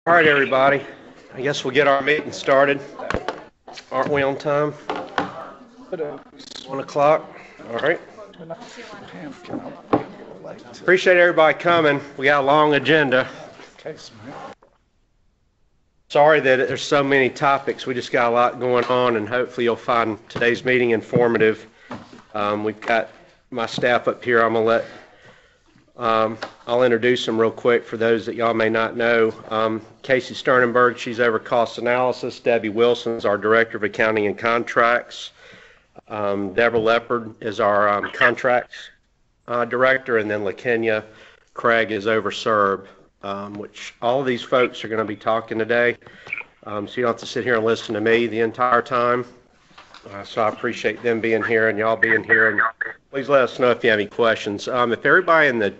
All right, everybody. I guess we'll get our meeting started. Aren't we on time? 1 o'clock. All right. Appreciate everybody coming. We got a long agenda. Sorry that there's so many topics. We just got a lot going on, and hopefully you'll find today's meeting informative. We've got my staff up here. I'm going to let I'll introduce them real quick for those that y'all may not know. Casey Sternenberg, she's over cost analysis. Debbie Wilson's our Director of Accounting and Contracts. Deborah Leopard is our Contracts Director, and then LaKenya Craig is over SERB, which all of these folks are going to be talking today. So you don't have to sit here and listen to me the entire time. So I appreciate them being here and y'all being here. And please let us know if you have any questions. If everybody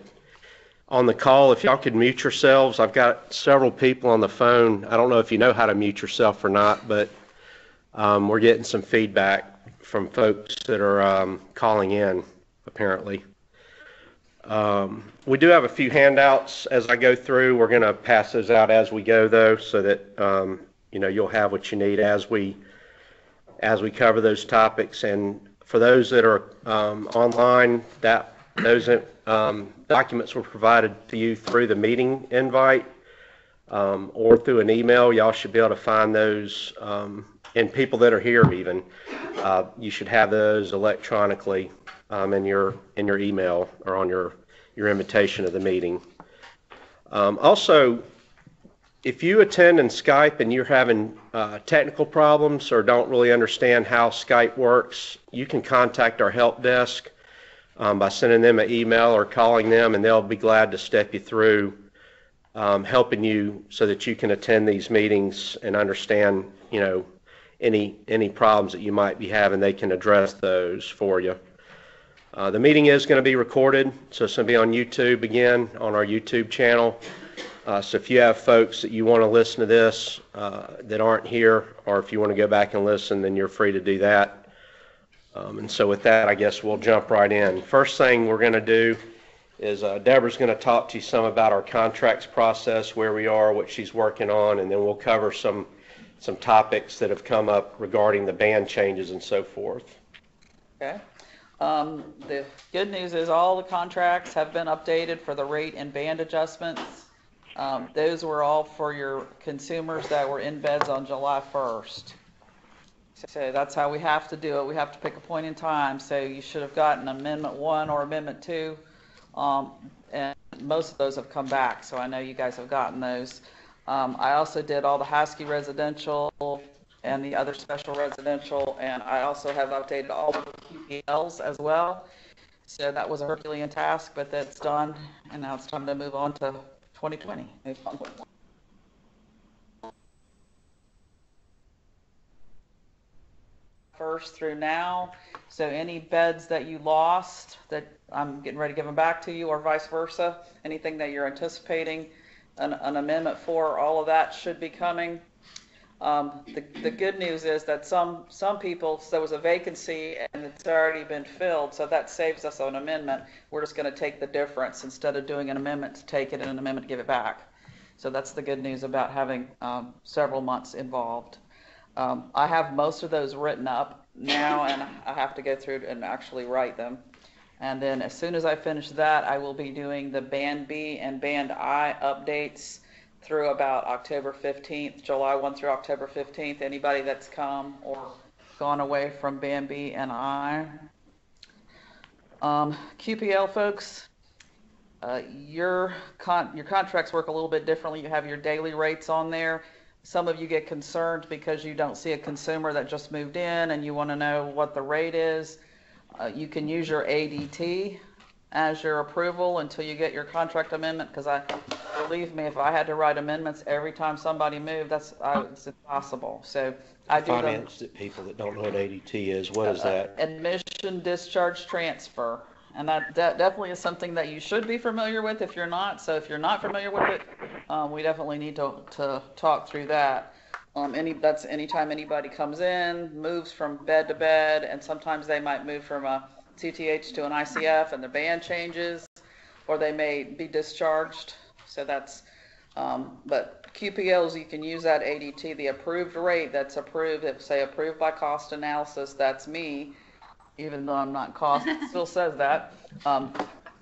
on the call, if y'all could mute yourselves. I've got several people on the phone. I don't know if you know how to mute yourself or not, but we're getting some feedback from folks that are calling in, apparently. We do have a few handouts as I go through. We're going to pass those out as we go, though, so that you'll have what you need as we cover those topics. And for those that are online, those documents were provided to you through the meeting invite or through an email. Y'all should be able to find those, and people that are here even, you should have those electronically in your email or on your invitation of the meeting. Also, if you attend in Skype and you're having technical problems or don't really understand how Skype works, you can contact our help desk by sending them an email or calling them, and they'll be glad to step you through helping you so that you can attend these meetings and understand, any problems that you might be having. They can address those for you. The meeting is going to be recorded, so it's going to be on YouTube again, on our YouTube channel. So if you have folks that you want to listen to this that aren't here, or if you want to go back and listen, then you're free to do that. And so with that, I guess we'll jump right in. First thing we're going to do is Deborah's going to talk to you some about our contracts process, where we are, what she's working on, and then we'll cover some topics that have come up regarding the band changes and so forth. Okay. The good news is all the contracts have been updated for the rate and band adjustments. Those were all for your consumers that were in beds on July 1st. So that's how we have to do it. We have to pick a point in time. So you should have gotten Amendment 1 or Amendment 2. And most of those have come back. So I know you guys have gotten those. I also did all the Husky residential and the other special residential. And I also have updated all the QPLs as well. So that was a Herculean task, but that's done. And now it's time to move on to 2020. First through now, so any beds that you lost that I'm getting ready to give them back to you, or vice versa, anything that you're anticipating an amendment for, all of that should be coming. The good news is that some people, there was a vacancy and it's already been filled, so that saves us an amendment. We're just going to take the difference instead of doing an amendment to take it and an amendment to give it back. So that's the good news about having several months involved. I have most of those written up now, and I have to go through and actually write them. And then as soon as I finish that, I will be doing the Band B and Band I updates through about October 15th, July 1 through October 15th. Anybody that's come or gone away from Band B and I. QPL folks, your contracts work a little bit differently. You have your daily rates on there. Some of you get concerned because you don't see a consumer that just moved in and you want to know what the rate is. You can use your ADT as your approval until you get your contract amendment, because believe me, if I had to write amendments every time somebody moved, it's impossible. So I do finance people that don't know what ADT is. What is that? Admission, discharge, transfer. And that definitely is something that you should be familiar with if you're not. So if you're not familiar with it, we definitely need to talk through that. That's anytime anybody comes in, moves from bed to bed, and sometimes they might move from a CTH to an ICF and the band changes, or they may be discharged. So that's, but QPOs, you can use that ADT, the approved rate that's approved, if say approved by cost analysis, that's me, even though I'm not cost, it still says that.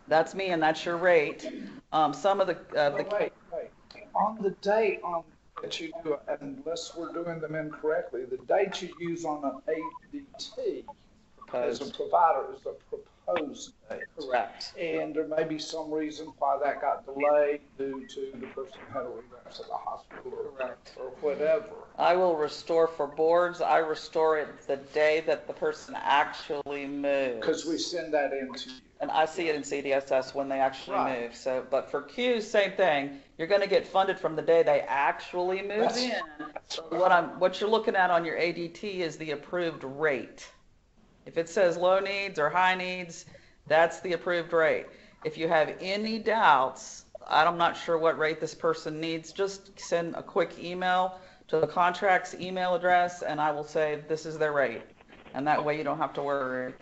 That's me and that's your rate. Some of the, Wait. On the date that you do, unless we're doing them incorrectly, the date you use on an ADT as a provider is the proposed date. correct. And there may be some reason why that got delayed due to the person had a relapse at the hospital or whatever. I will restore for boards. I restore it the day that the person actually moves. Because we send that in to you. And I see it in CDSS when they actually Right. move. So, but for Qs, same thing. You're going to get funded from the day they actually move That's- in. that's What you're looking at on your ADT is the approved rate. If it says low needs or high needs, that's the approved rate. If you have any doubts, I'm not sure what rate this person needs, just send a quick email to the contract's email address and I will say this is their rate. And that way you don't have to worry.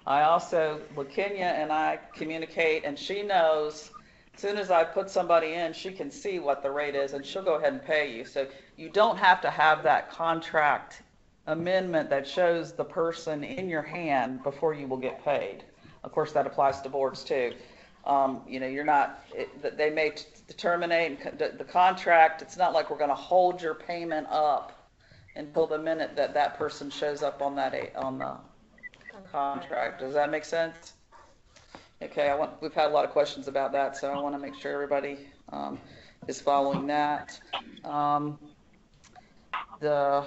I also, LaKenya and I communicate and she knows as soon as I put somebody in, she can see what the rate is and she'll go ahead and pay you. So you don't have to have that contract amendment that shows the person in your hand before you will get paid. Of course, that applies to boards too. You're not, they may terminate the contract. It's not like we're going to hold your payment up until the minute that that person shows up on the contract. Does that make sense? Okay, we've had a lot of questions about that, so I want to make sure everybody is following that. There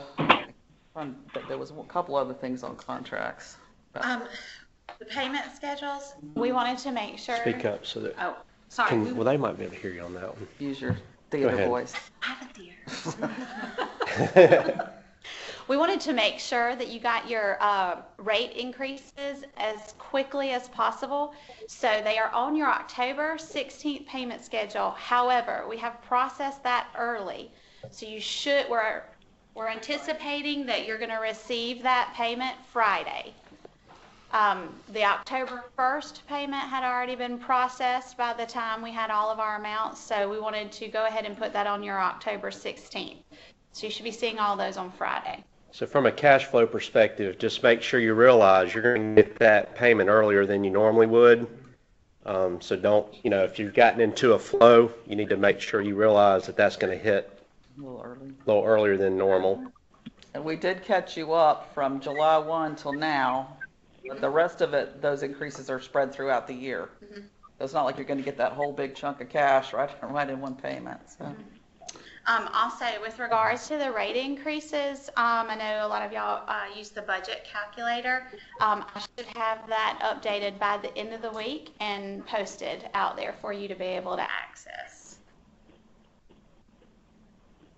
was a couple other things on contracts. The payment schedules, we wanted to make sure. Speak up so that, Oh, sorry. well, they might be able to hear you on that one. Use your theater ahead. voice. I have a theater. We wanted to make sure that you got your rate increases as quickly as possible. So they are on your October 16th payment schedule. However, we have processed that early. So we're anticipating that you're going to receive that payment Friday. The October 1st payment had already been processed by the time we had all of our amounts, so we wanted to go ahead and put that on your October 16th. So you should be seeing all those on Friday. So from a cash flow perspective, just make sure you realize you're going to get that payment earlier than you normally would. So don't, if you've gotten into a flow, you need to make sure you realize that that's going to hit A little early. a little earlier than normal. And we did catch you up from July 1 till now, but the rest of it, those increases are spread throughout the year. Mm-hmm. So it's not like you're going to get that whole big chunk of cash right in one payment. So. Also, with regards to the rate increases, I know a lot of y'all use the budget calculator. I should have that updated by the end of the week and posted out there for you to be able to access.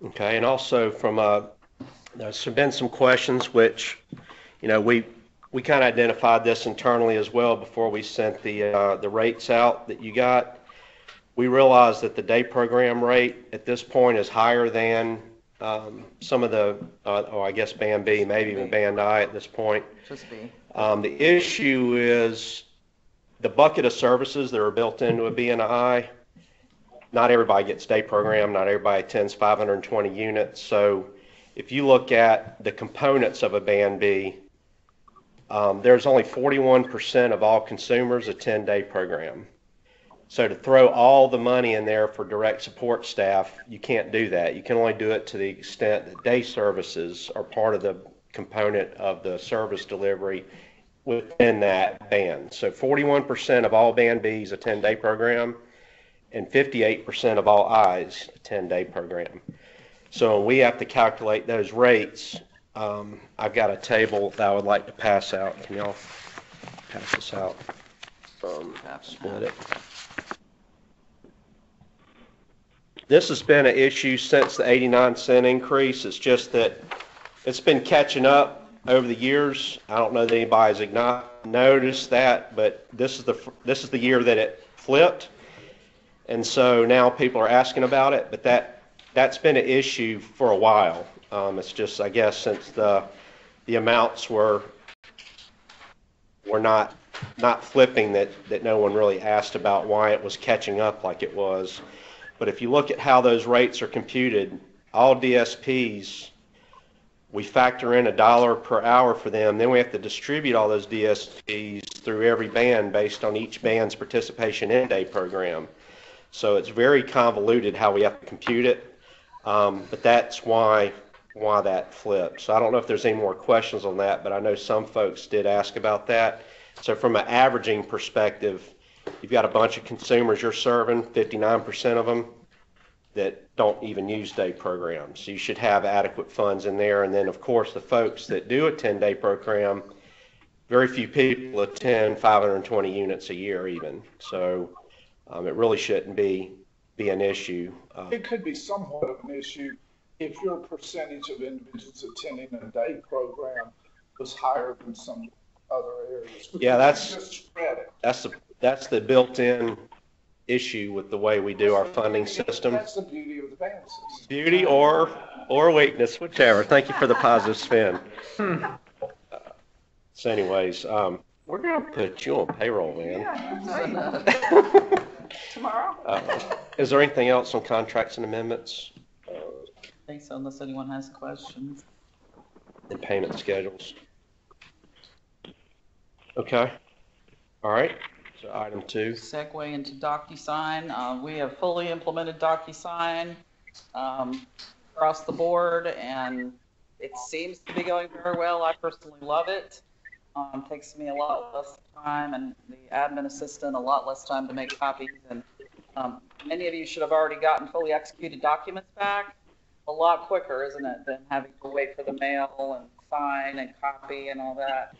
Okay, and also there's been some questions which, we kind of identified this internally as well before we sent the rates out that you got. We realized that the day program rate at this point is higher than some of the, I guess Band B, maybe even Band I at this point. Just be. The issue is the bucket of services that are built into a BNI. Not everybody gets day program. Not everybody attends 520 units. So if you look at the components of a Band B, there's only 41% of all consumers attend day program. So to throw all the money in there for direct support staff, you can't do that. You can only do it to the extent that day services are part of the component of the service delivery within that band. So 41% of all Band Bs attend day program, and 58% of all Is attend day program. So when we have to calculate those rates, I've got a table that I would like to pass out. Can y'all pass this out? Split it. This has been an issue since the 89-cent increase. It's just that it's been catching up over the years. I don't know that anybody's not noticed that, but this is the year that it flipped, and so now people are asking about it. But that's been an issue for a while. It's just, I guess, since the amounts were not flipping, that no one really asked about why it was catching up like it was. But if you look at how those rates are computed, all DSPs, we factor in $1 per hour for them. Then we have to distribute all those DSPs through every band based on each band's participation in day program. So it's very convoluted how we have to compute it, but that's why that flips. So I don't know if there's any more questions on that, but I know some folks did ask about that. So from an averaging perspective, you've got a bunch of consumers you're serving, 59% of them that don't even use day programs. So you should have adequate funds in there. And then, of course, the folks that do attend day program, very few people attend 520 units a year even. So it really shouldn't be an issue. It could be somewhat of an issue if your percentage of individuals attending a day program was higher than some other areas. Yeah, just spread it. That's the built-in issue with the way we do our funding system. That's the beauty of the band system. Beauty or weakness, whichever. Thank you for the positive spin. So anyways, we're going to put you on payroll, man. Tomorrow? Is there anything else on contracts and amendments I think so, unless anyone has questions. and payment schedules? Okay. All right. So item 2. Segue into DocuSign. We have fully implemented DocuSign across the board, and it seems to be going very well. I personally love it. Takes me a lot less time, and the admin assistant a lot less time to make copies. And many of you should have already gotten fully executed documents back. A lot quicker, isn't it, than having to wait for the mail and sign and copy and all that.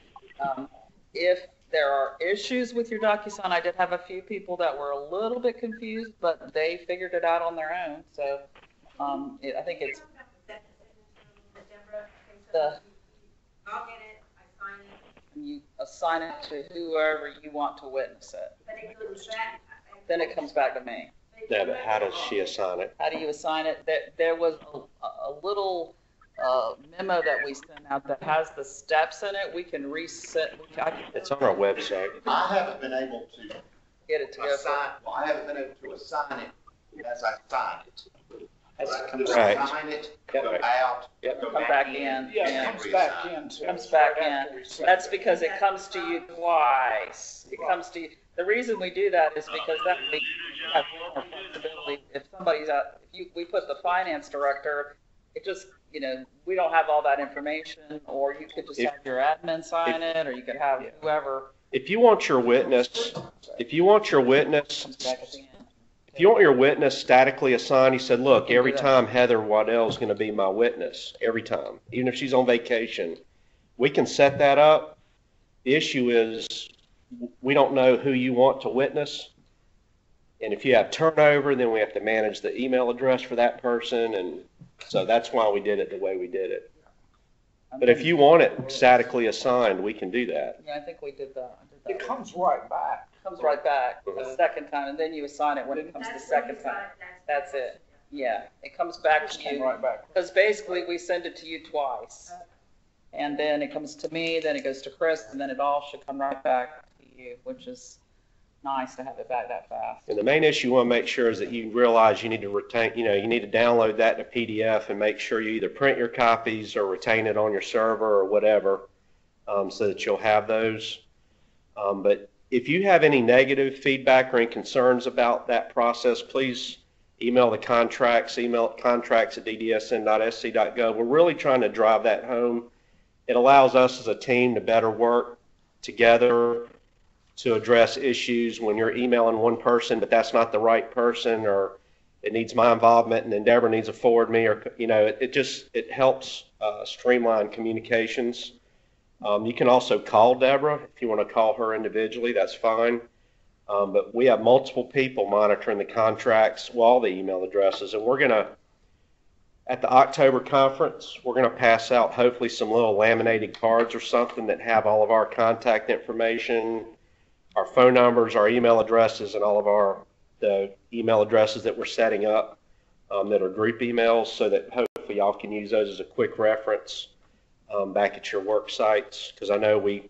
If there are issues with your DocuSign, I did have a few people that were a little bit confused, but they figured it out on their own. So I think it's I'll get it, I sign it. you assign it to whoever you want to witness it. But it goes back. Then it comes back to me. Yeah, but how does she assign it? How do you assign it? There was a little memo that we sent out that has the steps in it. We can reset. It's on our website. I haven't been able to Get it to go. assign, well, I haven't been able to assign it as I sign it. As I it can comes, Right. assign it, Yep. go out, Yep. go Come back in. Yeah, Yeah. it comes back in too. Comes back After in. we send That's it. because it comes to you twice. It comes to you. The reason we do that is because that way you have more flexibility. If somebody's out, we put the finance director, it just, we don't have all that information, or you could just If- have your admin sign it, or you could have whoever If you want your witness, comes back at the end. if you want your witness statically assigned, you said, look, You can every do that. time Heather Waddell is going to be my witness, every time, even if she's on vacation, we can set that up. The issue is we don't know who you want to witness. And if you have turnover, then we have to manage the email address for that person. And so that's why we did it the way we did it. But if you want it statically assigned, we can do that. Yeah, I think we did that. It comes right back. Comes right back the second time, and then you assign it when it comes the second time. That's it. Yeah, it comes back Just to came you. right back. Because basically, we send it to you twice. And then it comes to me, then it goes to Chris, and then it all should come right back to you, which is nice to have it back that fast. And the main issue you want to make sure is that you realize you need to retain, you need to download that in a PDF and make sure you either print your copies or retain it on your server or whatever, so that you'll have those. But if you have any negative feedback or any concerns about that process, please email the contracts, contracts@ddsn.sc.gov. We're really trying to drive that home. It allows us as a team to better work together to address issues when you're emailing one person, but that's not the right person, or it needs my involvement and then Deborah needs to forward me, or, it helps streamline communications. You can also call Deborah if you want to call her individually, that's fine. But we have multiple people monitoring the contracts, all the email addresses, and we're going to, at the October conference, we're going to pass out hopefully some little laminated cards or something that have all of our contact information, our phone numbers, our email addresses, and all of the email addresses that we're setting up that are group emails, so that hopefully y'all can use those as a quick reference back at your work sites, because I know we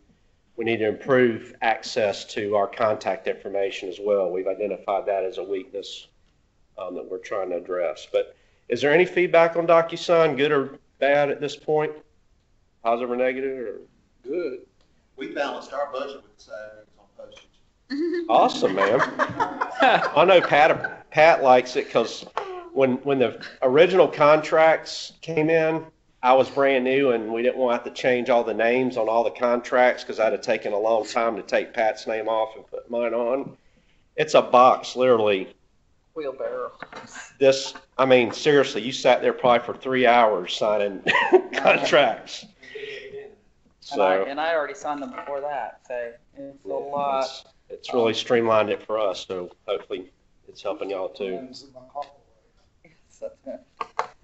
need to improve access to our contact information as well. We've identified that as a weakness that we're trying to address. But is there any feedback on DocuSign, good or bad at this point? Positive or negative? Or? Good. We balanced our budget with savings on postage. Awesome, man. I know Pat likes it because when the original contracts came in, I was brand new and we didn't want to have to change all the names on all the contracts because I'd have taken a long time to take Pat's name off and put mine on. It's a box, literally. Wheelbarrow. I mean, seriously, you sat there probably for 3 hours signing contracts. And I already signed them before that, so it's a lot. It's really streamlined it for us, so hopefully it's helping y'all too. Okay.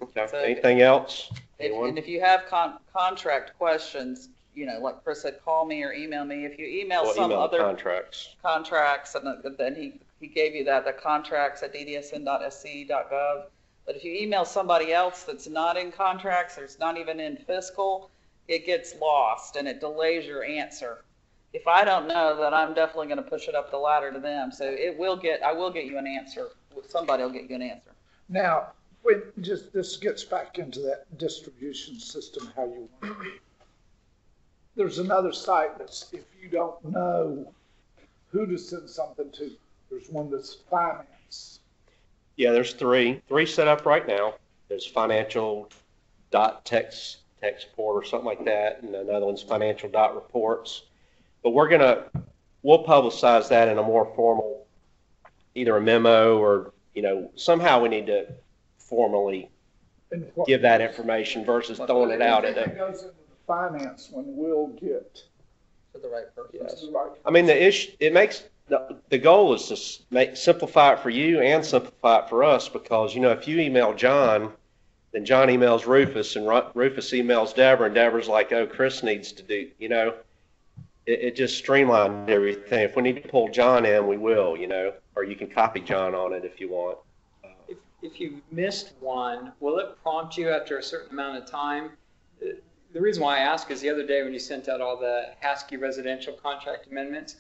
So Anything else? And if you have contract questions, like Chris said, call me or email me. If you email other contracts, and then he gave you the contracts at ddsn.sc.gov. But if you email somebody else that's not in contracts or it's not even in fiscal, it gets lost and it delays your answer. If I don't know, then I'm definitely going to push it up the ladder to them. So I will get you an answer. Somebody will get you an answer. Now, this gets back into that distribution system, how you want it. There's another site that's, if you don't know who to send something to, there's one that's finance. Yeah, there's three set up right now. There's financial.text support or something like that, and another one's financial.reports. But we'll publicize that in a more formal, either a memo or, somehow we need to formally give that information versus throwing it out at it goes into the finance one, we'll get to the right person. Yes. I mean, the goal is to simplify it for you and simplify it for us because, if you email John, then John emails Rufus and Rufus emails Deborah and Deborah's like, oh, Chris needs to do, it just streamlined everything. If we need to pull John in, we will, or you can copy John on it if you want. If you missed one, will it prompt you after a certain amount of time? The reason why I ask is the other day when you sent out all the Haskell residential contract amendments,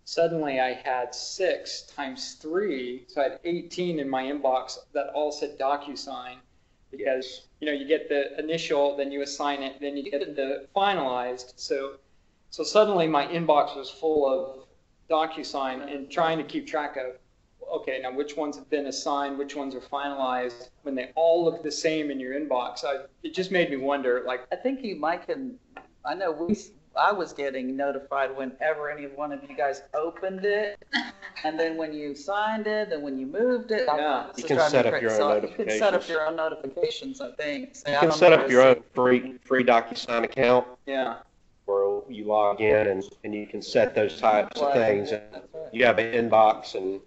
suddenly I had 6 times 3, so I had 18 in my inbox that all said DocuSign because, you get the initial, then you assign it, then you get the finalized. So suddenly my inbox was full of DocuSign and trying to keep track of, okay, now which ones have been assigned, which ones are finalized, when they all look the same in your inbox. It just made me wonder, like. I think you might I know I was getting notified whenever any one of you guys opened it, and then when you signed it, then when you moved it. Yeah. You can set up your own notifications. You can set up your own notifications, I think. So you can set up your own free DocuSign account. Yeah. Where you log in and you can set those types of things. And you have an inbox and.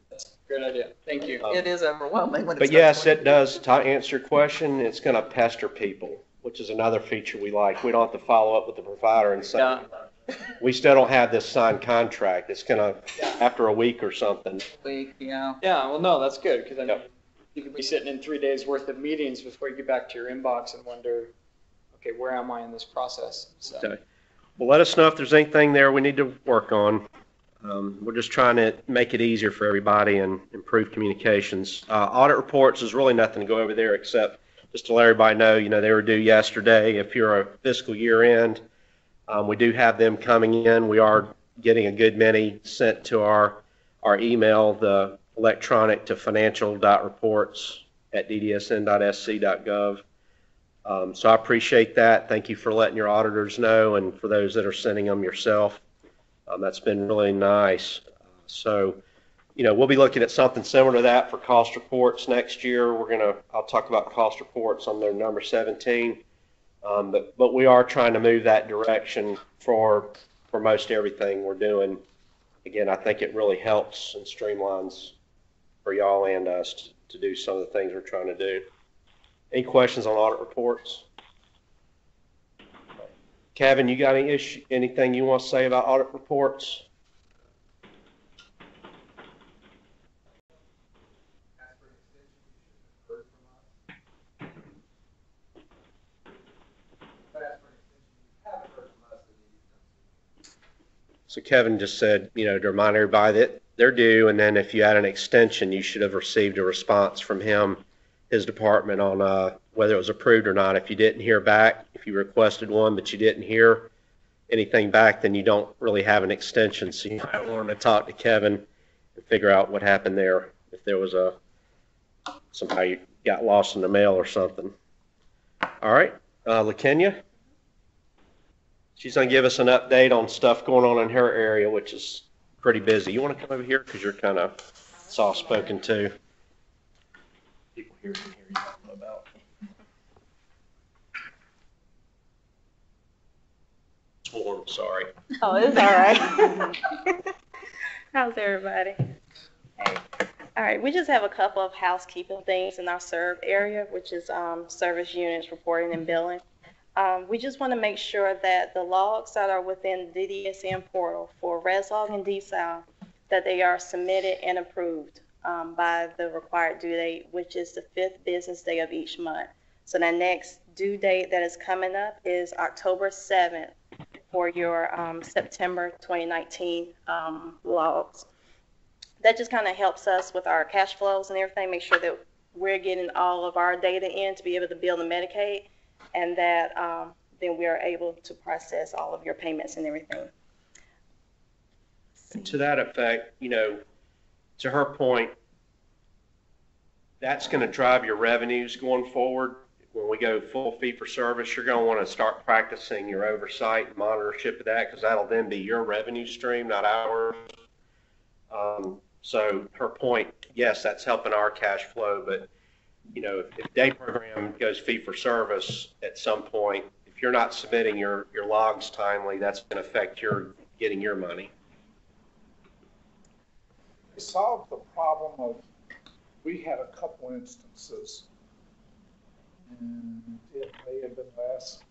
Good idea. Thank you. It is overwhelming. But yes, it does. To answer your question, it's going to pester people, which is another feature we like. We don't have to follow up with the provider and say, we still don't have this signed contract. It's going to, after a week or something. Yeah, well, no, that's good because you could be sitting in 3 days worth of meetings before you get back to your inbox and wonder, okay, where am I in this process? So. Okay. Well, let us know if there's anything there we need to work on. We're just trying to make it easier for everybody and improve communications. Audit reports is really nothing to go over there except just to let everybody know, they were due yesterday. If you're a fiscal year end, we do have them coming in. We are getting a good many sent to our email, the electronic to financial.reports@ddsn.sc.gov. So I appreciate that. Thank you for letting your auditors know and for those that are sending them yourself. That's been really nice. So, we'll be looking at something similar to that for cost reports next year. I'll talk about cost reports on their number 17. But we are trying to move that direction for most everything we're doing. Again, I think it really helps and streamlines for y'all and us to do some of the things we're trying to do. Any questions on audit reports? Kevin, you got anything you want to say about audit reports? So Kevin just said, to remind everybody that they're due, and then if you had an extension, you should have received a response from him, his department, on whether it was approved or not. If you didn't hear back, if you requested one but you didn't hear anything back, then you don't really have an extension. So you might want to talk to Kevin and figure out what happened there. If there was somehow you got lost in the mail or something. All right, LaKenya. She's going to give us an update on stuff going on in her area, which is pretty busy. You want to come over here because you're kind of soft-spoken too. People here can hear you about. It's warm, sorry. Oh, it's all right. How's everybody? Hey. All right, we just have a couple of housekeeping things in our serve area, which is service units reporting and billing. We just want to make sure that the logs that are within the DDSM portal for ResLog and DSAL, that they are submitted and approved by the required due date, which is the 5th business day of each month. So the next due date that is coming up is October 7th for your September 2019 logs. That just kind of helps us with our cash flows and everything, make sure that we're getting all of our data in to be able to bill the Medicaid, and that then we are able to process all of your payments and everything. And to that effect, you know, to her point, that's going to drive your revenues going forward. When we go full fee for service, you're going to want to start practicing your oversight and monitorship of that, because that'll then be your revenue stream, not ours. So her point, yes, that's helping our cash flow, but you know, if day program goes fee for service at some point, if you're not submitting your logs timely, that's going to affect your getting your money. They solved the problem of, we had a couple instances, and it may have been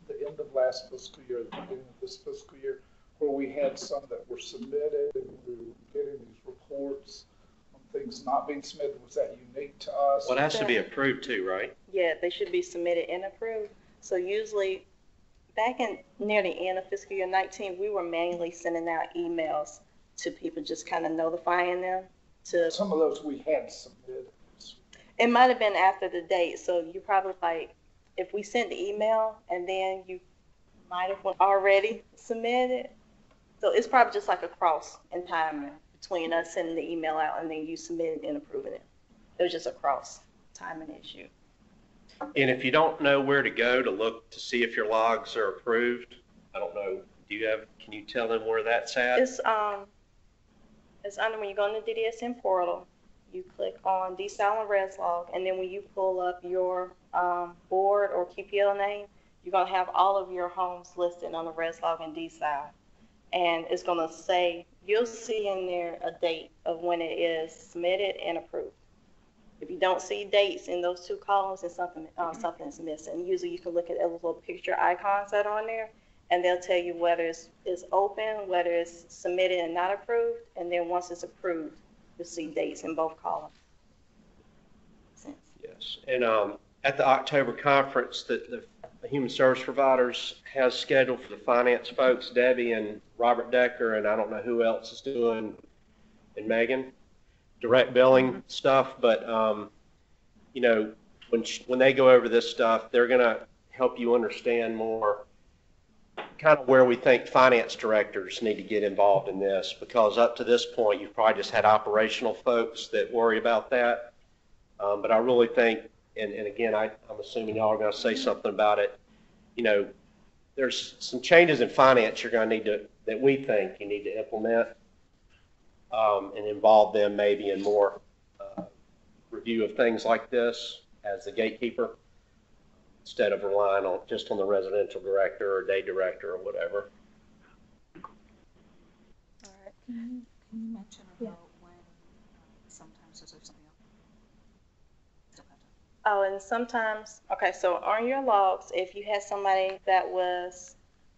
the end of last fiscal year, the beginning of this fiscal year, where we had some that were submitted and we were getting these reports on things not being submitted. Was that unique to us? Well, it has to be approved too, right? Yeah, they should be submitted and approved. So usually, back in near the end of fiscal year 19, we were manually sending out emails to people, just kind of notifying them. Some of those we had submitted. It might have been after the date, so you probably like, if we sent the email and then you might have already submitted. So it's probably just like a cross in timing between us sending the email out and then you submitting and approving it. It was just a cross timing issue. And if you don't know where to go to look to see if your logs are approved, I don't know, can you tell them where that's at? It's under, when you go in the DDSM portal, you click on DSAL and ResLog, and then when you pull up your board or QPL name, you're going to have all of your homes listed on the ResLog and DSAL. And it's going to say, you'll see in there a date of when it is submitted and approved. If you don't see dates in those two columns, then something's missing. Usually you can look at those little picture icons that are on there, and they'll tell you whether it's open, whether it's submitted and not approved, and then once it's approved, you'll see dates in both columns. Yes, and at the October conference that the Human Service Providers has scheduled for the finance folks, Debbie and Robert Decker, and I don't know who else is doing, and Megan, direct billing stuff, but you know, when they go over this stuff, they're going to help you understand more kind of where we think finance directors need to get involved in this, because up to this point, you've probably just had operational folks that worry about that. But I really think, and again, I'm assuming y'all are going to say something about it, you know, there's some changes in finance you're going to need to, that we think you need to implement and involve them maybe in more review of things like this as the gatekeeper, instead of relying on just on the residential director or day director or whatever. All right. Can you mention about when sometimes there's something else? Oh, and sometimes, okay, so on your logs, if you had somebody that was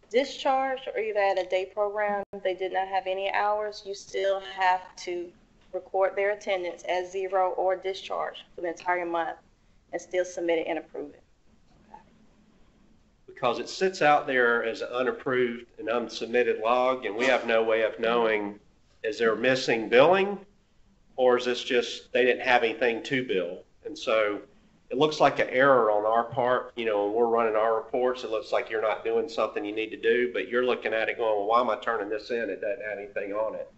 discharged or either at a day program, they did not have any hours, you still have to record their attendance as 0 or discharged for the entire month and still submit it and approve it. Because it sits out there as an unapproved and unsubmitted log, and we have no way of knowing, is there missing billing or is this just they didn't have anything to bill? And so it looks like an error on our part. You know, when we're running our reports, it looks like you're not doing something you need to do, but you're looking at it going, well, why am I turning this in? It doesn't have anything on it.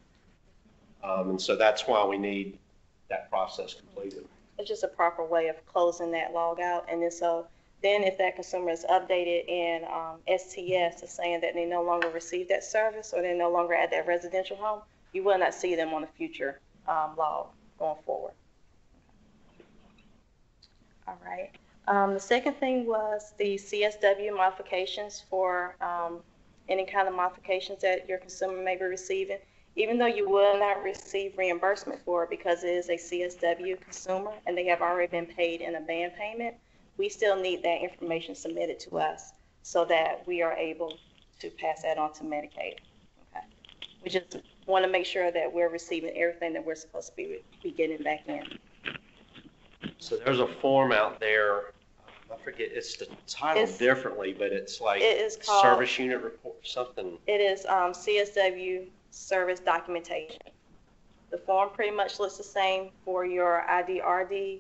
And so that's why we need that process completed. It's just a proper way of closing that log out. And then so then if that consumer is updated in STS to saying that they no longer receive that service or they're no longer at that residential home, you will not see them on the future log going forward. All right. The second thing was the CSW modifications for any kind of modifications that your consumer may be receiving. Even though you will not receive reimbursement for it because it is a CSW consumer and they have already been paid in a ban payment, we still need that information submitted to us so that we are able to pass that on to Medicaid. Okay. We just want to make sure that we're receiving everything that we're supposed to be getting back in. So there's a form out there, I forget, it's the title differently, but it's like it is called, service unit report, something. It is CSW service documentation. The form pretty much looks the same for your IDRD,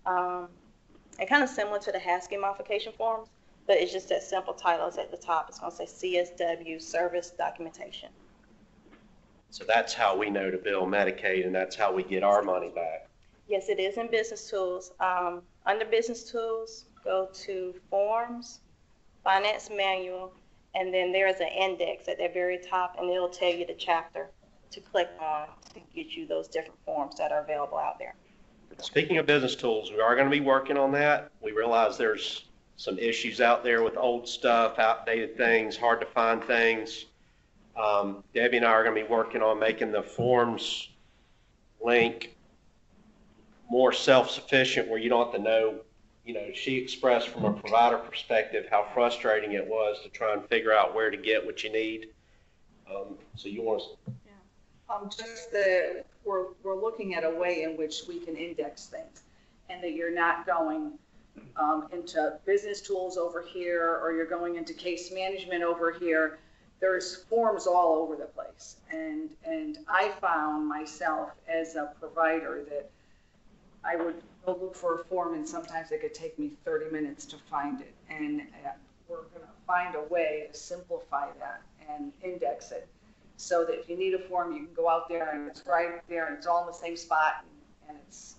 and kind of similar to the HASCI modification forms, but it's just that simple title is at the top. It's going to say CSW service documentation. So that's how we know to bill Medicaid, and that's how we get our money back. Yes, it is in Business Tools. Under Business Tools, go to Forms, Finance Manual, and then there is an index at the very top, and it'll tell you the chapter to click on to get you those different forms that are available out there. Speaking of Business Tools, we are going to be working on that. We realize there's some issues out there with old stuff, outdated things, hard to find things. Debbie and I are going to be working on making the forms link more self-sufficient where you don't have to know. You know, she expressed from a provider perspective how frustrating it was to try and figure out where to get what you need. So you want to... Just we're looking at a way in which we can index things and that you're not going into Business Tools over here or you're going into case management over here. There's forms all over the place. And I found myself as a provider that I would go look for a form and sometimes it could take me 30 minutes to find it. And we're going to find a way to simplify that and index it so that if you need a form, you can go out there and it's right there and it's all in the same spot and it's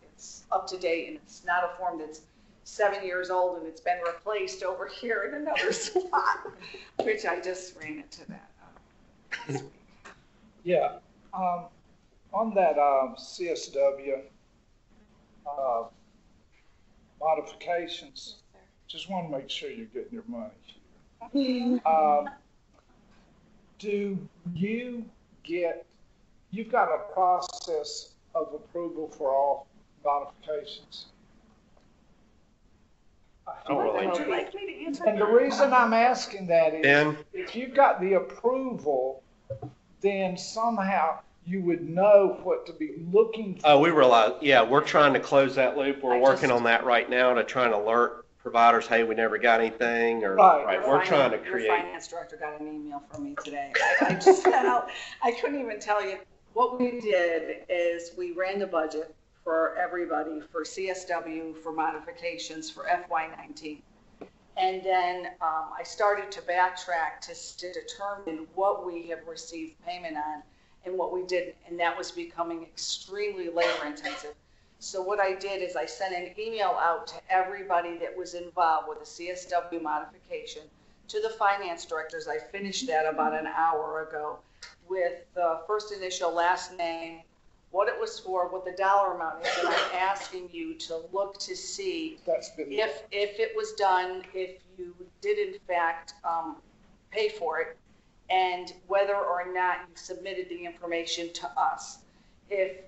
up to date and it's not a form that's 7 years old and it's been replaced over here in another spot, which I just ran into that. Yeah. On that CSW modifications, just want to make sure you're getting your money. Do you get, you've got a process of approval for all modifications? I don't really Would you like me to answer? And the reason I'm asking that is, Ben? if you've got the approval, then somehow you would know what to be looking for. Oh, we realize, yeah, we're trying to close that loop. We're working on that right now to try and alert providers, hey, we never got anything, or Right. we're trying to create. Your finance director got an email from me today. I just felt, I couldn't even tell you. What we did is we ran the budget for everybody for CSW, for modifications for FY19. And then I started to backtrack to determine what we have received payment on and what we didn't. And that was becoming extremely labor intensive. So what I did is I sent an email out to everybody that was involved with the CSW modification to the finance directors. I finished that about an hour ago with the first initial, last name, what it was for, what the dollar amount is, and I'm asking you to look to see if it was done, if you did in fact pay for it, and whether or not you submitted the information to us. If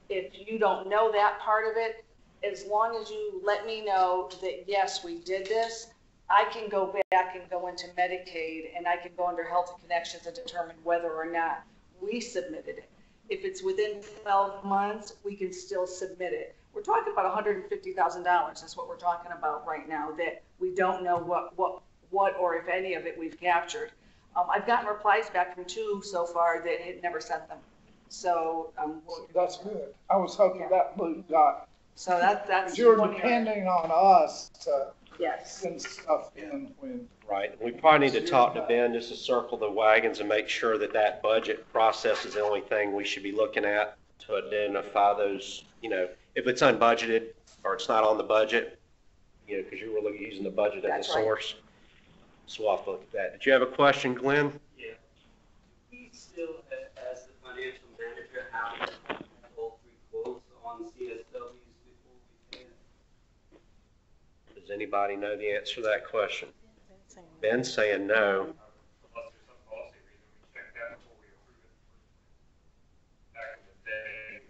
you don't know that part of it, as long as you let me know that yes, we did this, I can go back and go into Medicaid and I can go under Health Connections and determine whether or not we submitted it. If it's within 12 months, we can still submit it. We're talking about $150,000. That's what we're talking about right now, that we don't know what or if any of it we've captured. I've gotten replies back from 2 so far that had never sent them. So, That's good. I was hoping that Luke got, so that's. because you're one area. depending on us to Yes. send stuff in when. Right. We probably need to talk to Ben just to circle the wagons and make sure that that budget process is the only thing we should be looking at to identify those, if it's unbudgeted or it's not on the budget, because you were using the budget as That's a right. source. So we'll have to look at that. Did you have a question, Glenn? Yeah. We still, as the financial manager, have to all 3 quotes on CSWs before we pay it? Does anybody know the answer to that question? Ben's saying no. Unless there's some policy reason we check that before we approve it. Back in the day,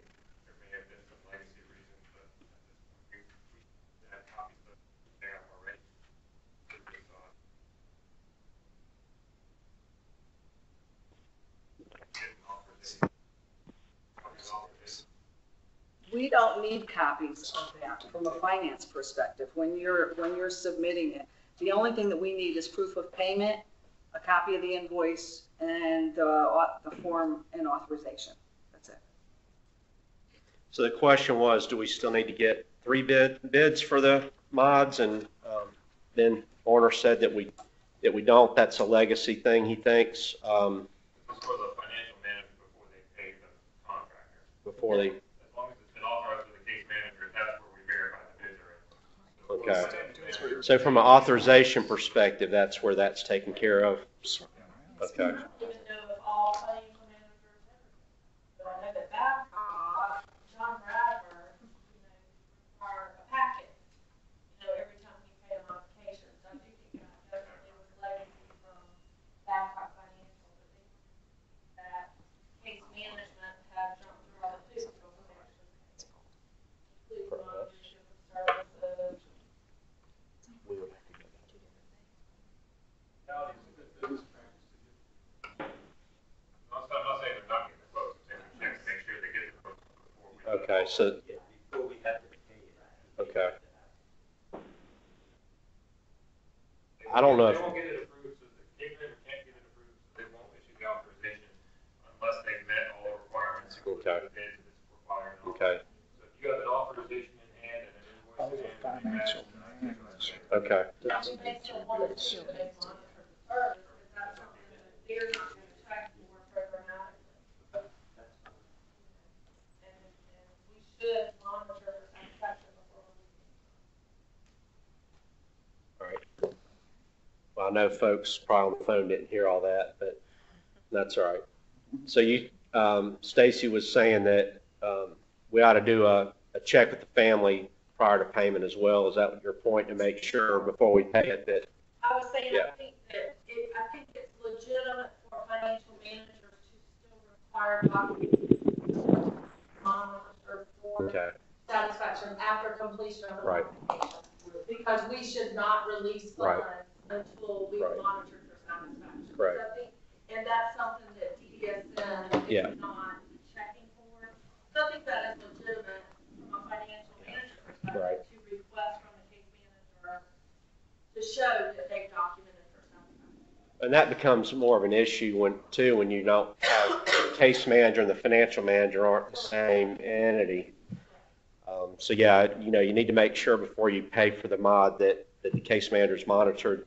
there may have been some legacy reasons, but at this point, we have copies of they have already. We don't need copies of that from a finance perspective. When you're submitting it, the only thing that we need is proof of payment, a copy of the invoice, and the form and authorization. That's it. So the question was, do we still need to get 3 bids for the mods? And then Warner said that we don't. That's a legacy thing, he thinks. This is for the financial manager before they pay the contractor. Before they. As long as it's been authorized for the case manager, that's where we verify the bids are in. Okay. So from an authorization perspective, that's where that's taken care of. Okay. Even though if all financial managers, but I know that John Bradford, require a packet, every time he paid a modification. So I do think that definitely was legacy from Babcock Financial, but that case management had jumped through all the hoops before they actually paid. Including monitorship of services. We would have to go back to I'm not saying they're not getting the quotes, I'm saying they're checking to make sure they get the quotes before we. Okay, so, Before we have to pay it. okay. I don't know They if, won't get it approved, so the case manager can't get it approved, so they won't issue the authorization unless they've met all the requirements. Okay. The bids that's required. okay, So if you have an authorization in hand and an I invoice was in a hand. financial manager. okay. I mean, they still want to do it, they monitor the service, because that's something that they're not going to check for programmatically. And we should monitor the satisfaction before we. All right. Well, I know folks probably on the phone didn't hear all that, but that's all right. So Stacy was saying that we ought to do a check with the family prior to payment as well. Is that your point, to make sure before we pay it that? I was saying, Yeah. I think it's legitimate for financial managers to still require documents monitored for Okay. satisfaction after completion of the Right. modification. Because we should not release Right. funds until we've Right. monitored for satisfaction. Right. So I think, and that's something that DDSN Yeah. is not checking for. So I think that is legitimate from a financial manager perspective Right. to request from the case manager to show that they've documented for satisfaction. And that becomes more of an issue when you don't have the case manager and the financial manager aren't the same entity. So yeah, you need to make sure before you pay for the mod that the case manager's monitored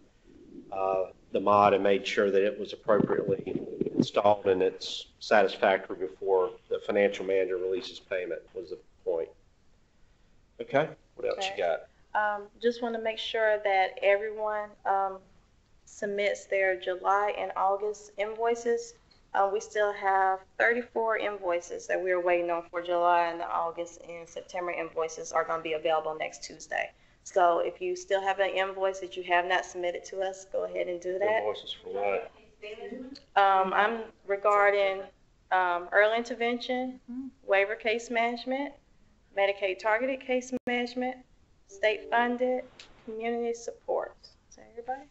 the mod and made sure that it was appropriately installed and it's satisfactory before the financial manager releases payment, was the point. Okay, what else you got? Just want to make sure that everyone submits their July and August invoices. We still have 34 invoices that we're waiting on for July, and the August and September invoices are going to be available next Tuesday. So if you still have an invoice that you have not submitted to us, go ahead and do that. Invoices for what? I'm regarding early intervention, waiver case management, Medicaid targeted case management, state funded, community support. Is that everybody?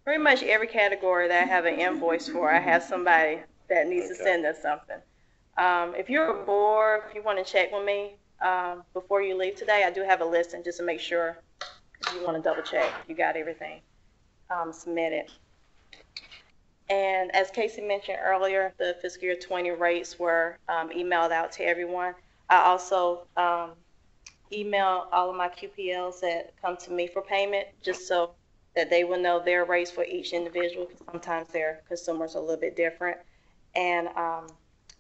Pretty much every category that I have an invoice for, I have somebody that needs to send us something. If you're a board, if you want to check with me before you leave today, I do have a list, and just to make sure, if you want to double check, you got everything submitted. And as Casey mentioned earlier, the fiscal year 20 rates were emailed out to everyone. I also email all of my QPLs that come to me for payment, just so that they will know their rates for each individual, because sometimes their consumers are a little bit different. And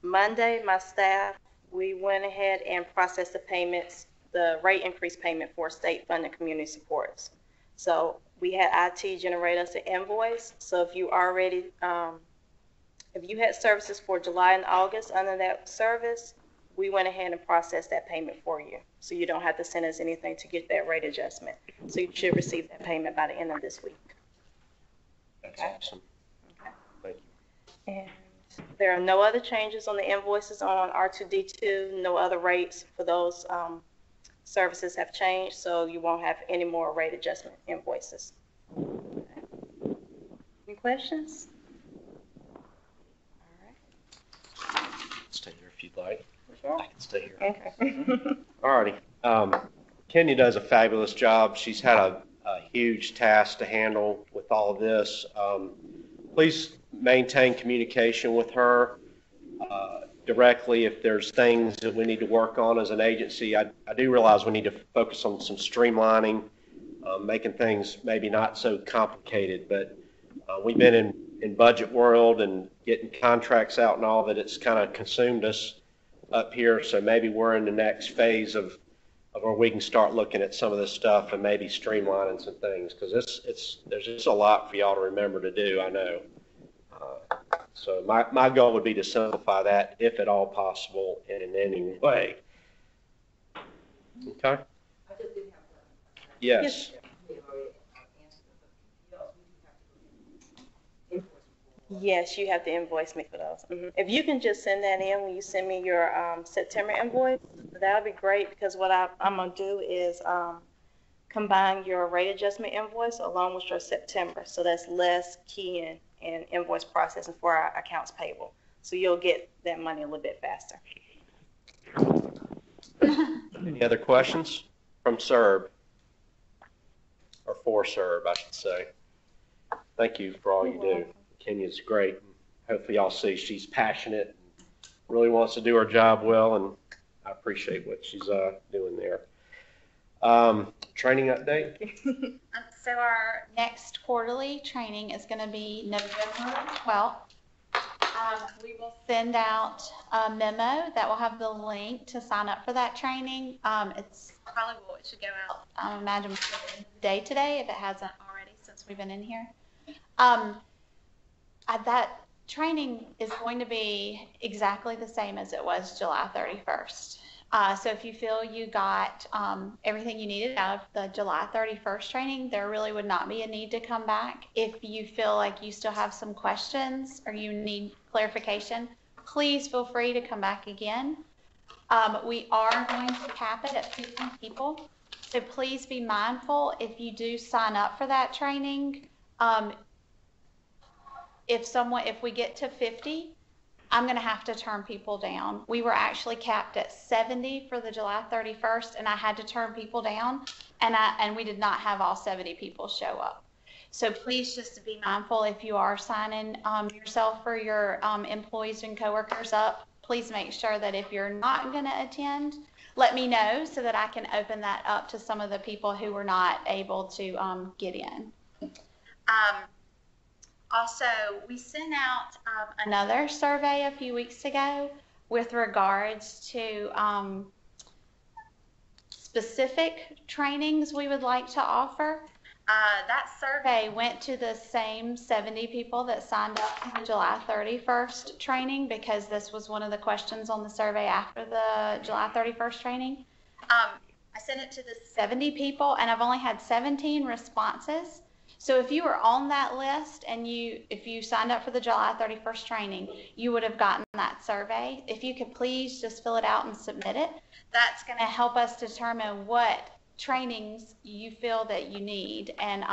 Monday, my staff, we went ahead and processed the payments, the rate increase payment for state funded community supports. So we had IT generate us an invoice. So if you already, if you had services for July and August under that service, we went ahead and processed that payment for you. So you don't have to send us anything to get that rate adjustment. So you should receive that payment by the end of this week. That's awesome. Okay. Thank you. And there are no other changes on the invoices on R2D2, no other rates for those services have changed, so you won't have any more rate adjustment invoices. Okay. Any questions? All right. Stay here if you'd like. Sure. I can stay here. Okay. Alrighty. Kenya does a fabulous job. She's had a huge task to handle with all of this. Please maintain communication with her directly if there's things that we need to work on as an agency. I do realize we need to focus on some streamlining, making things maybe not so complicated, but we've been in budget world and getting contracts out and all that. It's kind of consumed us up here, so maybe we're in the next phase of where we can start looking at some of this stuff and maybe streamlining some things, because there's just a lot for y'all to remember to do, I know. So my goal would be to simplify that, if at all possible, and in any way. Okay? Yes. Yes, you have to invoice me for those. If you can just send that in when you send me your September invoice, that would be great, because what I'm going to do is combine your rate adjustment invoice along with your September. So that's less keying and invoice processing for our accounts payable. So you'll get that money a little bit faster. Any other questions from SERB? Or for SERB, I should say. Thank you for all you do. Kenya's great. Hopefully y'all see she's passionate and really wants to do her job well, and I appreciate what she's doing there. Training update? So our next quarterly training is going to be November 12th. We will send out a memo that will have the link to sign up for that training. It's probably it should go out, I imagine, today if it hasn't already, since we've been in here. That training is going to be exactly the same as it was July 31st. So if you feel you got everything you needed out of the July 31st training, there really would not be a need to come back. If you feel like you still have some questions or you need clarification, please feel free to come back again. We are going to cap it at 50 people. So please be mindful if you do sign up for that training. If we get to 50, I'm going to have to turn people down. We were actually capped at 70 for the July 31st, and I had to turn people down, and we did not have all 70 people show up. So please just be mindful if you are signing yourself or your employees and coworkers up, please make sure that if you're not going to attend, let me know so that I can open that up to some of the people who were not able to get in. Also, we sent out another survey a few weeks ago with regards to specific trainings we would like to offer. That survey went to the same 70 people that signed up for the July 31st training, because this was one of the questions on the survey after the July 31st training. I sent it to the 70 people, and I've only had 17 responses. So if you were on that list and if you signed up for the July 31st training, you would have gotten that survey. If you could please just fill it out and submit it, that's going to help us determine what trainings you feel that you need, and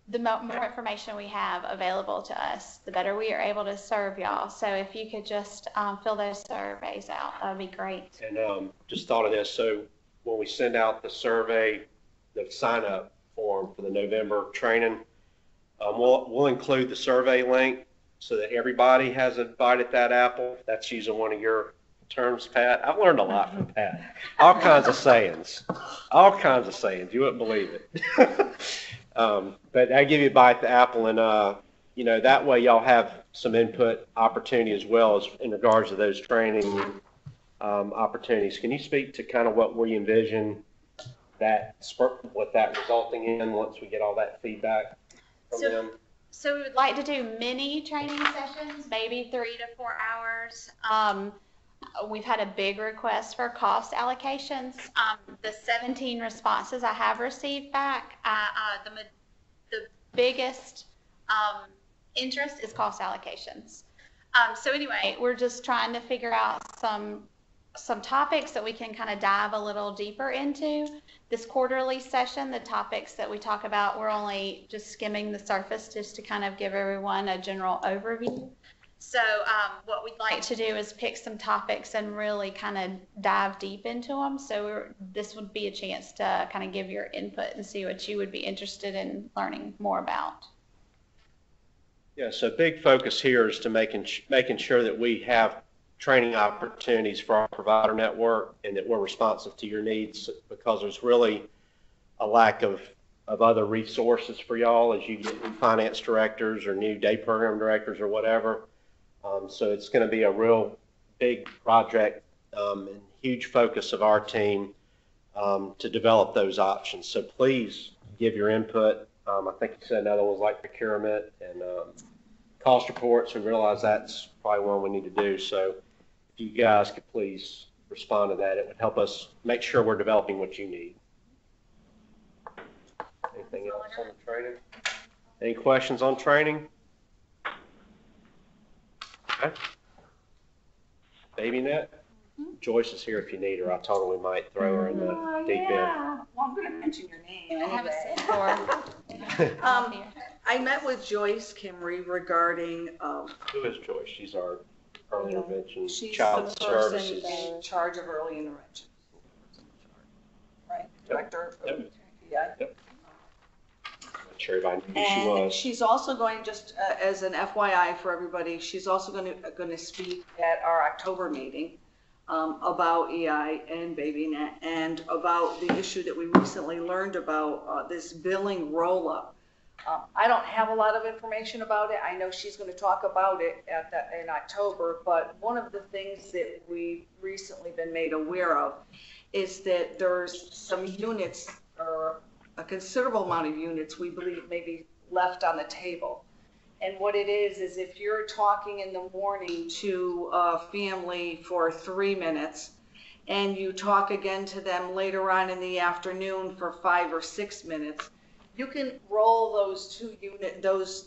the more information we have available to us, the better we are able to serve y'all. So if you could just fill those surveys out, that would be great. And just thought of this, so when we send out the survey, the sign-up form for the November training, We'll include the survey link so that everybody has a bite at that apple. That's using one of your terms, Pat. I've learned a lot from Pat. All kinds of sayings. All kinds of sayings. You wouldn't believe it. But I give you a bite at the apple, and that way y'all have some input opportunity as well as in regards to those training opportunities. Can you speak to kind of what we envision what that resulting in once we get all that feedback from them? So we would like to do mini training sessions, maybe 3 to 4 hours. We've had a big request for cost allocations. The 17 responses I have received back, the biggest interest is cost allocations. So anyway, we're just trying to figure out some topics that we can kind of dive a little deeper into. This quarterly session, the topics that we talk about, we're only just skimming the surface just to kind of give everyone a general overview. So what we'd like to do is pick some topics and really kind of dive deep into them. So this would be a chance to kind of give your input and see what you would be interested in learning more about. Yeah, so big focus here is to making sure that we have training opportunities for our provider network and that we're responsive to your needs, because there's really a lack of other resources for y'all as you get new finance directors or new day program directors or whatever. So it's going to be a real big project and huge focus of our team to develop those options. So please give your input. I think you said another one's like procurement and cost reports. We realize that's probably one we need to do. So if you guys could please respond to that, it would help us make sure we're developing what you need. Anything else on the training? Any questions on training? Okay. BabyNet? Joyce is here if you need her. I told her we might throw her in the deep end. Well, I'm going to mention your name. I have a Anyway. sit for. I met with Joyce Kimry regarding, Who is Joyce? She's our early intervention she's child the person services. in charge of early intervention. Right, Director? Yep. Yeah. Yep. Not sure everybody knew who she And was. she's also going, just as an FYI for everybody, she's also going to speak at our October meeting about EI and BabyNet and about the issue that we recently learned about, this billing roll-up. I don't have a lot of information about it. I know she's going to talk about it in October, but one of the things that we've recently been made aware of is that there's some units, or a considerable amount of units, we believe may be left on the table. And what it is if you're talking in the morning to a family for 3 minutes and you talk again to them later on in the afternoon for 5 or 6 minutes, you can roll those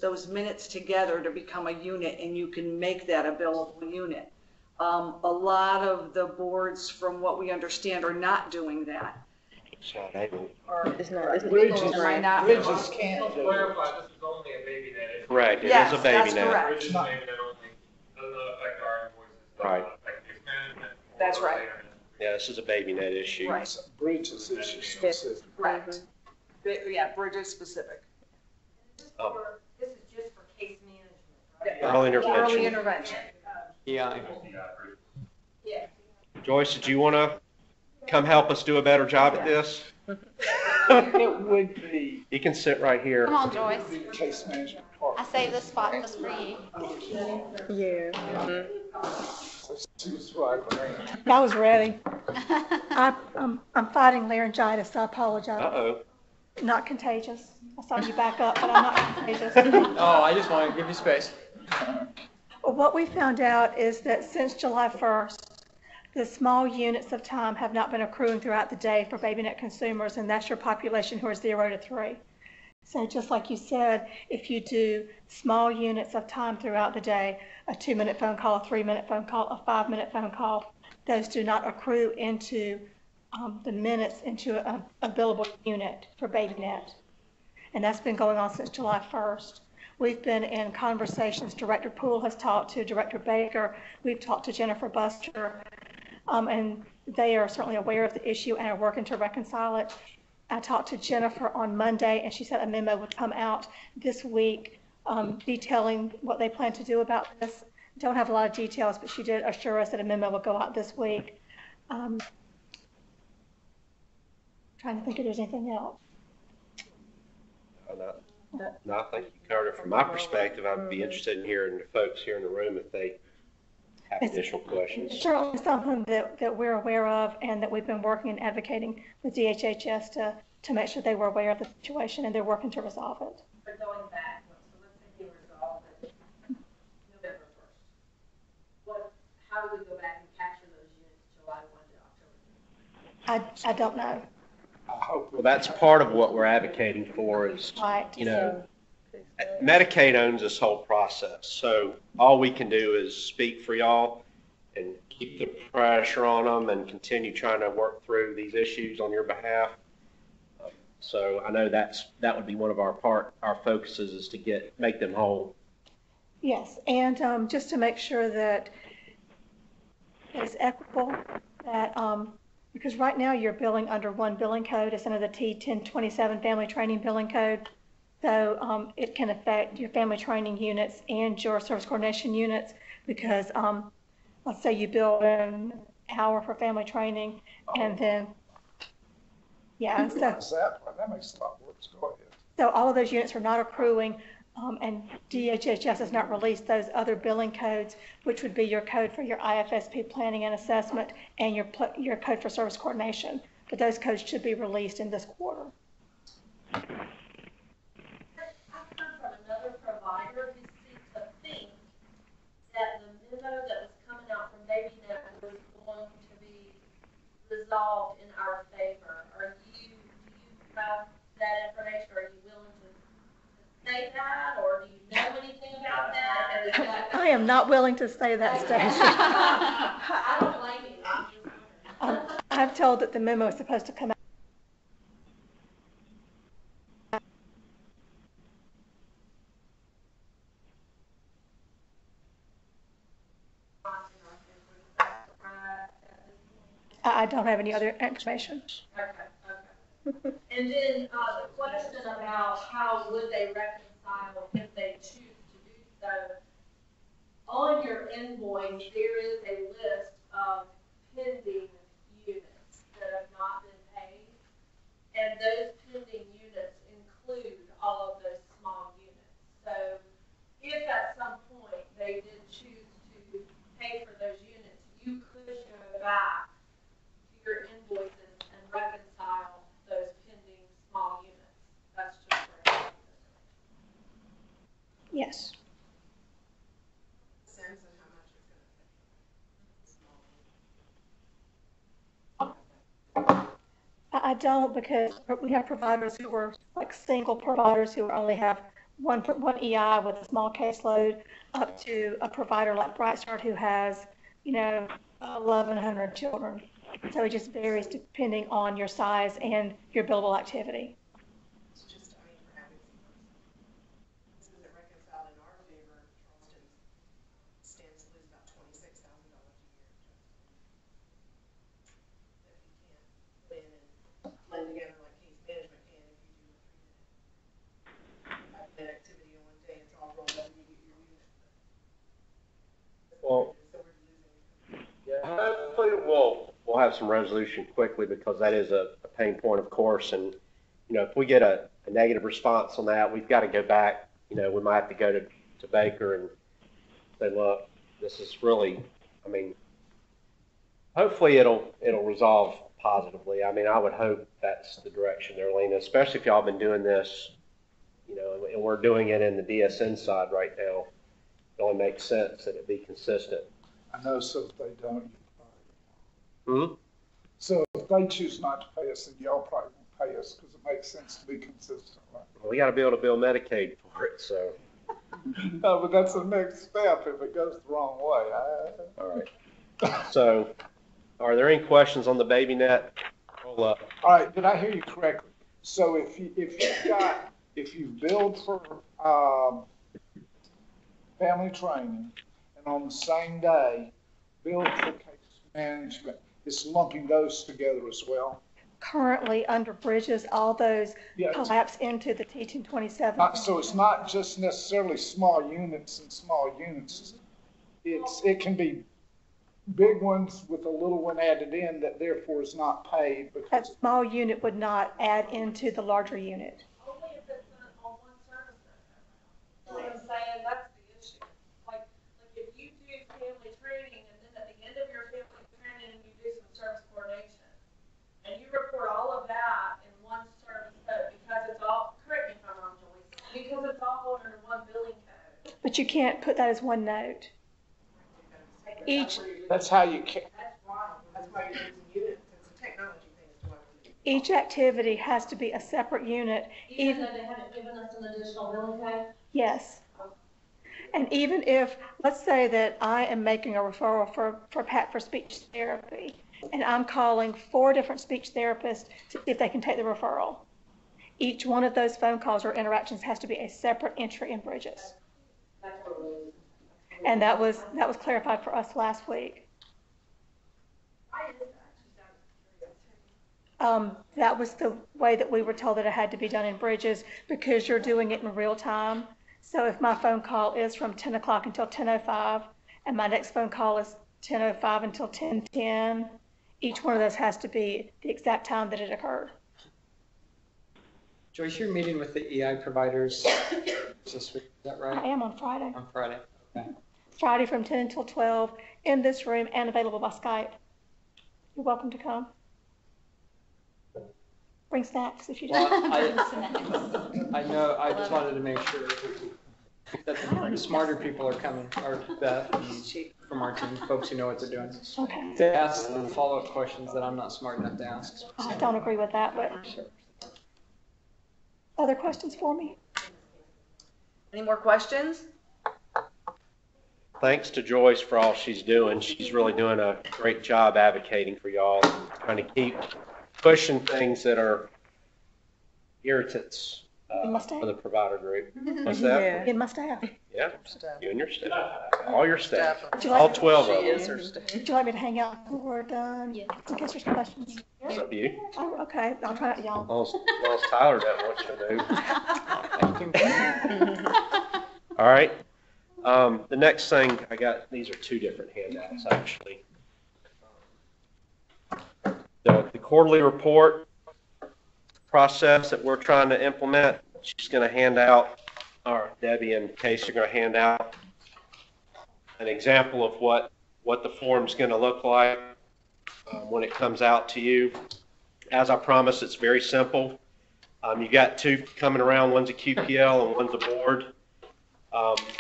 those minutes together to become a unit, and you can make that a billable unit. A lot of the boards, from what we understand, are not doing that. It's not. Bridges Might can't not. do it. Clarify, this is only a BabyNet issue. Correct. It Yes, is a that's BabyNet. correct. Bridges BabyNet only, does not affect our invoices, does Right. not affect case management. That's or right. internet. Yeah, this is a BabyNet issue. Right. It's a Bridges issue specific. Correct. Yeah, Bridges specific. This is just for case management, right? Early intervention. Early intervention. EI. Yeah. Joyce, did you want to come help us do a better job at this? It would be You can sit right here. Come on, Joyce. the case management part. I saved this spot just for you. Yeah. She was right. I was ready. I'm fighting laryngitis. I apologize. Uh-oh. Not contagious. I saw you back up, but I'm not contagious. Oh, I just want to give you space. Well, what we found out is that since July 1st, the small units of time have not been accruing throughout the day for BabyNet consumers, and that's your population who are 0 to 3. So just like you said, if you do small units of time throughout the day, a 2-minute phone call, a 3-minute phone call, a 5-minute phone call, those do not accrue into the minutes into a billable unit for BabyNet. And that's been going on since July 1st. We've been in conversations. Director Poole has talked to Director Baker. We've talked to Jennifer Buster. And they are certainly aware of the issue and are working to reconcile it. I talked to Jennifer on Monday, and she said a memo would come out this week detailing what they plan to do about this. Don't have a lot of details, but she did assure us that a memo will go out this week. Trying to think if there's anything else. No, I think you covered it. From my perspective, I'd be interested in hearing the folks here in the room if they have additional questions. It's certainly something that we're aware of and that we've been working and advocating with DHHS to make sure they were aware of the situation and they're working to resolve it. But going back, so let's say you resolve it November 1st. How do we go back and capture those units July 1 to October? I don't know. Well, that's part of what we're advocating for is, you know, Medicaid owns this whole process. So all we can do is speak for y'all and keep the pressure on them and continue trying to work through these issues on your behalf. So I know that would be one of our focuses is to make them whole. Yes, and just to make sure that it's equitable, that because right now you're billing under one billing code, it's under the T1027 Family Training Billing Code. So it can affect your family training units and your service coordination units because let's say you bill an hour for family training and then, yeah. So that makes a lot of work. Go ahead. So all of those units are not accruing and DHHS has not released those other billing codes, which would be your code for your IFSP planning and assessment and your code for service coordination. But those codes should be released in this quarter. Provider who seems to think that the memo that was coming out from BabyNet was going to be resolved in our favor. Do you have that information? Are you willing to say that, or do you know anything about that? I am not willing to say that, Stacy. I don't blame you. I'm just wondering. I'm told that the memo is supposed to come out. I don't have any other information. Okay. And then the question about how would they reconcile if they choose to do so. On your invoice, there is a list of pending units that have not been paid. And those pending units include all of those small units. So if at some point they did choose to pay for those units, you could go back your invoices and reconcile those pending small units. That's just for Yes. sense of how much it's going to pay. I don't, because we have providers who are like single providers who only have one EI with a small caseload, up to a provider like Bright Start who has, 1,100 children. So it just varies depending on your size and your billable activity. It's just, perhaps this isn't reconciled in our favor. Charleston stands to lose about $26,000 a year. That we can't put in and blend together like case management can if you do have that activity in one day. It's all rolled up and you get your unit. Well, yeah, hopefully we'll have some resolution quickly because that is a pain point, of course. And, if we get a negative response on that, we've got to go back. We might have to go to Baker and say, look, this is really, hopefully it'll resolve positively. I would hope that's the direction they're leaning, especially if y'all been doing this, and we're doing it in the DSN side right now. It only makes sense that it be consistent. I know, so if they don't, you Hmm? So if they choose not to pay us, then y'all probably won't pay us because it makes sense to be consistent, right? Well, we got to be able to bill Medicaid for it, so. No, but that's the next step if it goes the wrong way. All right. So, are there any questions on the BabyNet? Roll up. All right, did I hear you correctly? So if you've billed for family training and on the same day billed for case management, it's lumping those together as well? currently under bridges, all those Yeah. collapse into the T-227. So it's not just necessarily small units and small units. It can be big ones with a little one added in that therefore is not paid That because small unit would not add into the larger unit. Only if it's on one service center. You know what I'm saying? That's the issue. Like if you do family training and then at the end of your family training, you do some service coordination. And you report all of that in one service code because it's all, correct me if I'm wrong, Joyce, because it's all under one billing code. But you can't put that as one note. that's how you can. That's why you're using units. It's a technology thing. Is what we do. Each activity has to be a separate unit. Even though they haven't given us an additional billing code? Yes. And even if, let's say that I am making a referral for Pat for speech therapy, and I'm calling 4 different speech therapists to see if they can take the referral. Each one of those phone calls or interactions has to be a separate entry in Bridges. And that was clarified for us last week. That was the way that we were told that it had to be done in Bridges because you're doing it in real time. So if my phone call is from 10 o'clock until 10:05 and my next phone call is 10:05 until 10:10, each one of those has to be the exact time that it occurred. Joyce, you're meeting with the EI providers this week, is that I right? am on Friday. On Friday, okay. Friday from 10 until 12 in this room and available by Skype. You're welcome to come. Bring snacks if you Well, don't. I know, I just wanted to make sure that the smarter people are coming, or Beth and from our team, folks who know what they're doing. Okay. They ask the follow-up questions that I'm not smart enough to ask. I don't agree with that, but other questions for me? Any more questions? Thanks to Joyce for all she's doing. She's really doing a great job advocating for y'all, trying to keep pushing things that are irritants for the provider group. What's that? In my staff. Yeah, you and your staff, all your staff, Would you like all me- 12 of She is them. her staff. Would you like me to hang out when we're done? Yeah. In case there's questions. It's up to you. Oh, okay, I'll try it, y'all. As long as Tyler doesn't want you to do. All right. The next thing I got, these are 2 different handouts, actually. The quarterly report process that we're trying to implement, she's going to hand out, or Debbie and Casey are going to hand out an example of what the form's going to look like when it comes out to you. As I promised, it's very simple. You got 2 coming around, one's a QPL and one's a board.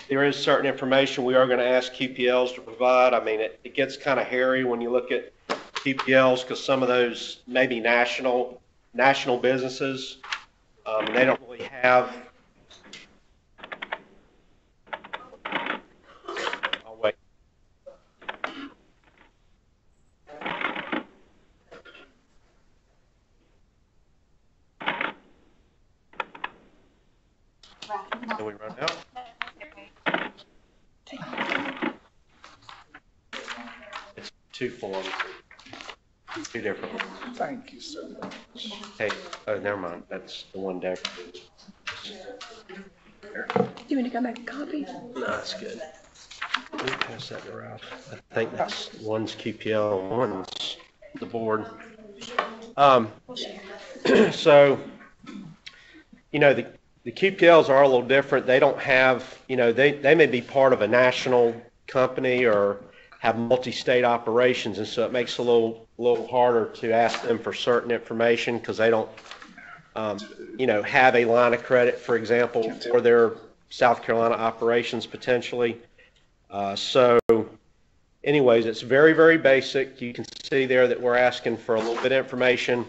There is certain information we are going to ask QPLs to provide. I mean, it gets kind of hairy when you look at QPLs because some of those may be national businesses. They don't really have. I'll wait. Can we run out? It's 2 forms, 2 different ones. Thank you so much. Hey, oh, never mind. That's the one down. You want to go make a copy? No, that's good. Let me pass that to Ralph. I think that's one's QPL and one's the board. So, the QPLs are a little different. They don't have, they may be part of a national company or have multi-state operations, and so it makes it a little harder to ask them for certain information because they don't, have a line of credit, for example, for their South Carolina operations potentially. So, anyways, it's very, very basic. You can see there that we're asking for a little bit of information.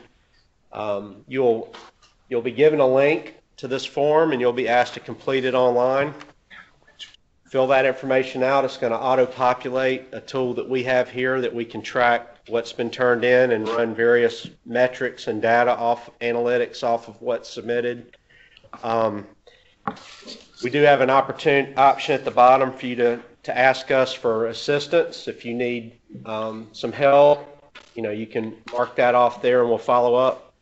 You'll be given a link to this form, and you'll be asked to complete it online. Fill that information out. It's going to auto-populate a tool that we have here that we can track what's been turned in and run various metrics and data analytics off of what's submitted. We do have an option at the bottom for you to ask us for assistance if you need some help you can mark that off there and we'll follow up.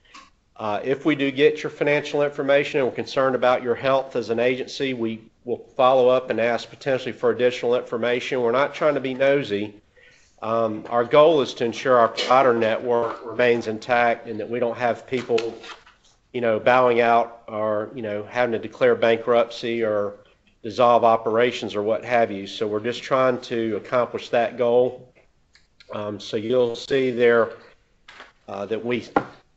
If we do get your financial information and we're concerned about your health as an agency, we will follow up and ask potentially for additional information. We're not trying to be nosy. Our goal is to ensure our provider network remains intact and that we don't have people, bowing out or, having to declare bankruptcy or dissolve operations or what have you. So we're just trying to accomplish that goal. So you'll see there that we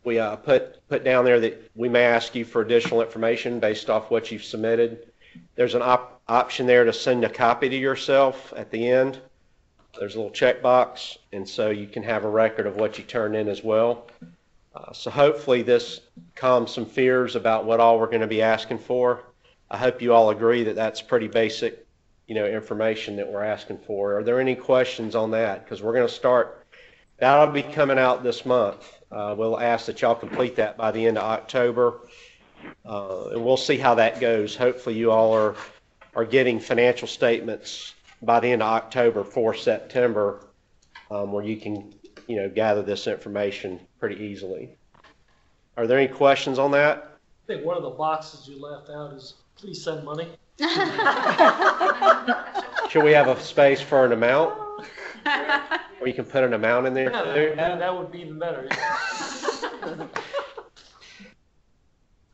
put down there that we may ask you for additional information based off what you've submitted. There's an option there to send a copy to yourself at the end. There's a little checkbox, and so you can have a record of what you turned in as well. So hopefully this calms some fears about what all we're going to be asking for. I hope you all agree that that's pretty basic, information that we're asking for. Are there any questions on that? Because we're going to start, that'll be coming out this month. We'll ask that y'all complete that by the end of October, and we'll see how that goes. Hopefully you all are getting financial statements by the end of October for September, where you can, gather this information pretty easily. Are there any questions on that? I think one of the boxes you left out is please send money. Should we have a space for an amount? Or you can put an amount in there? Yeah, that would be even better.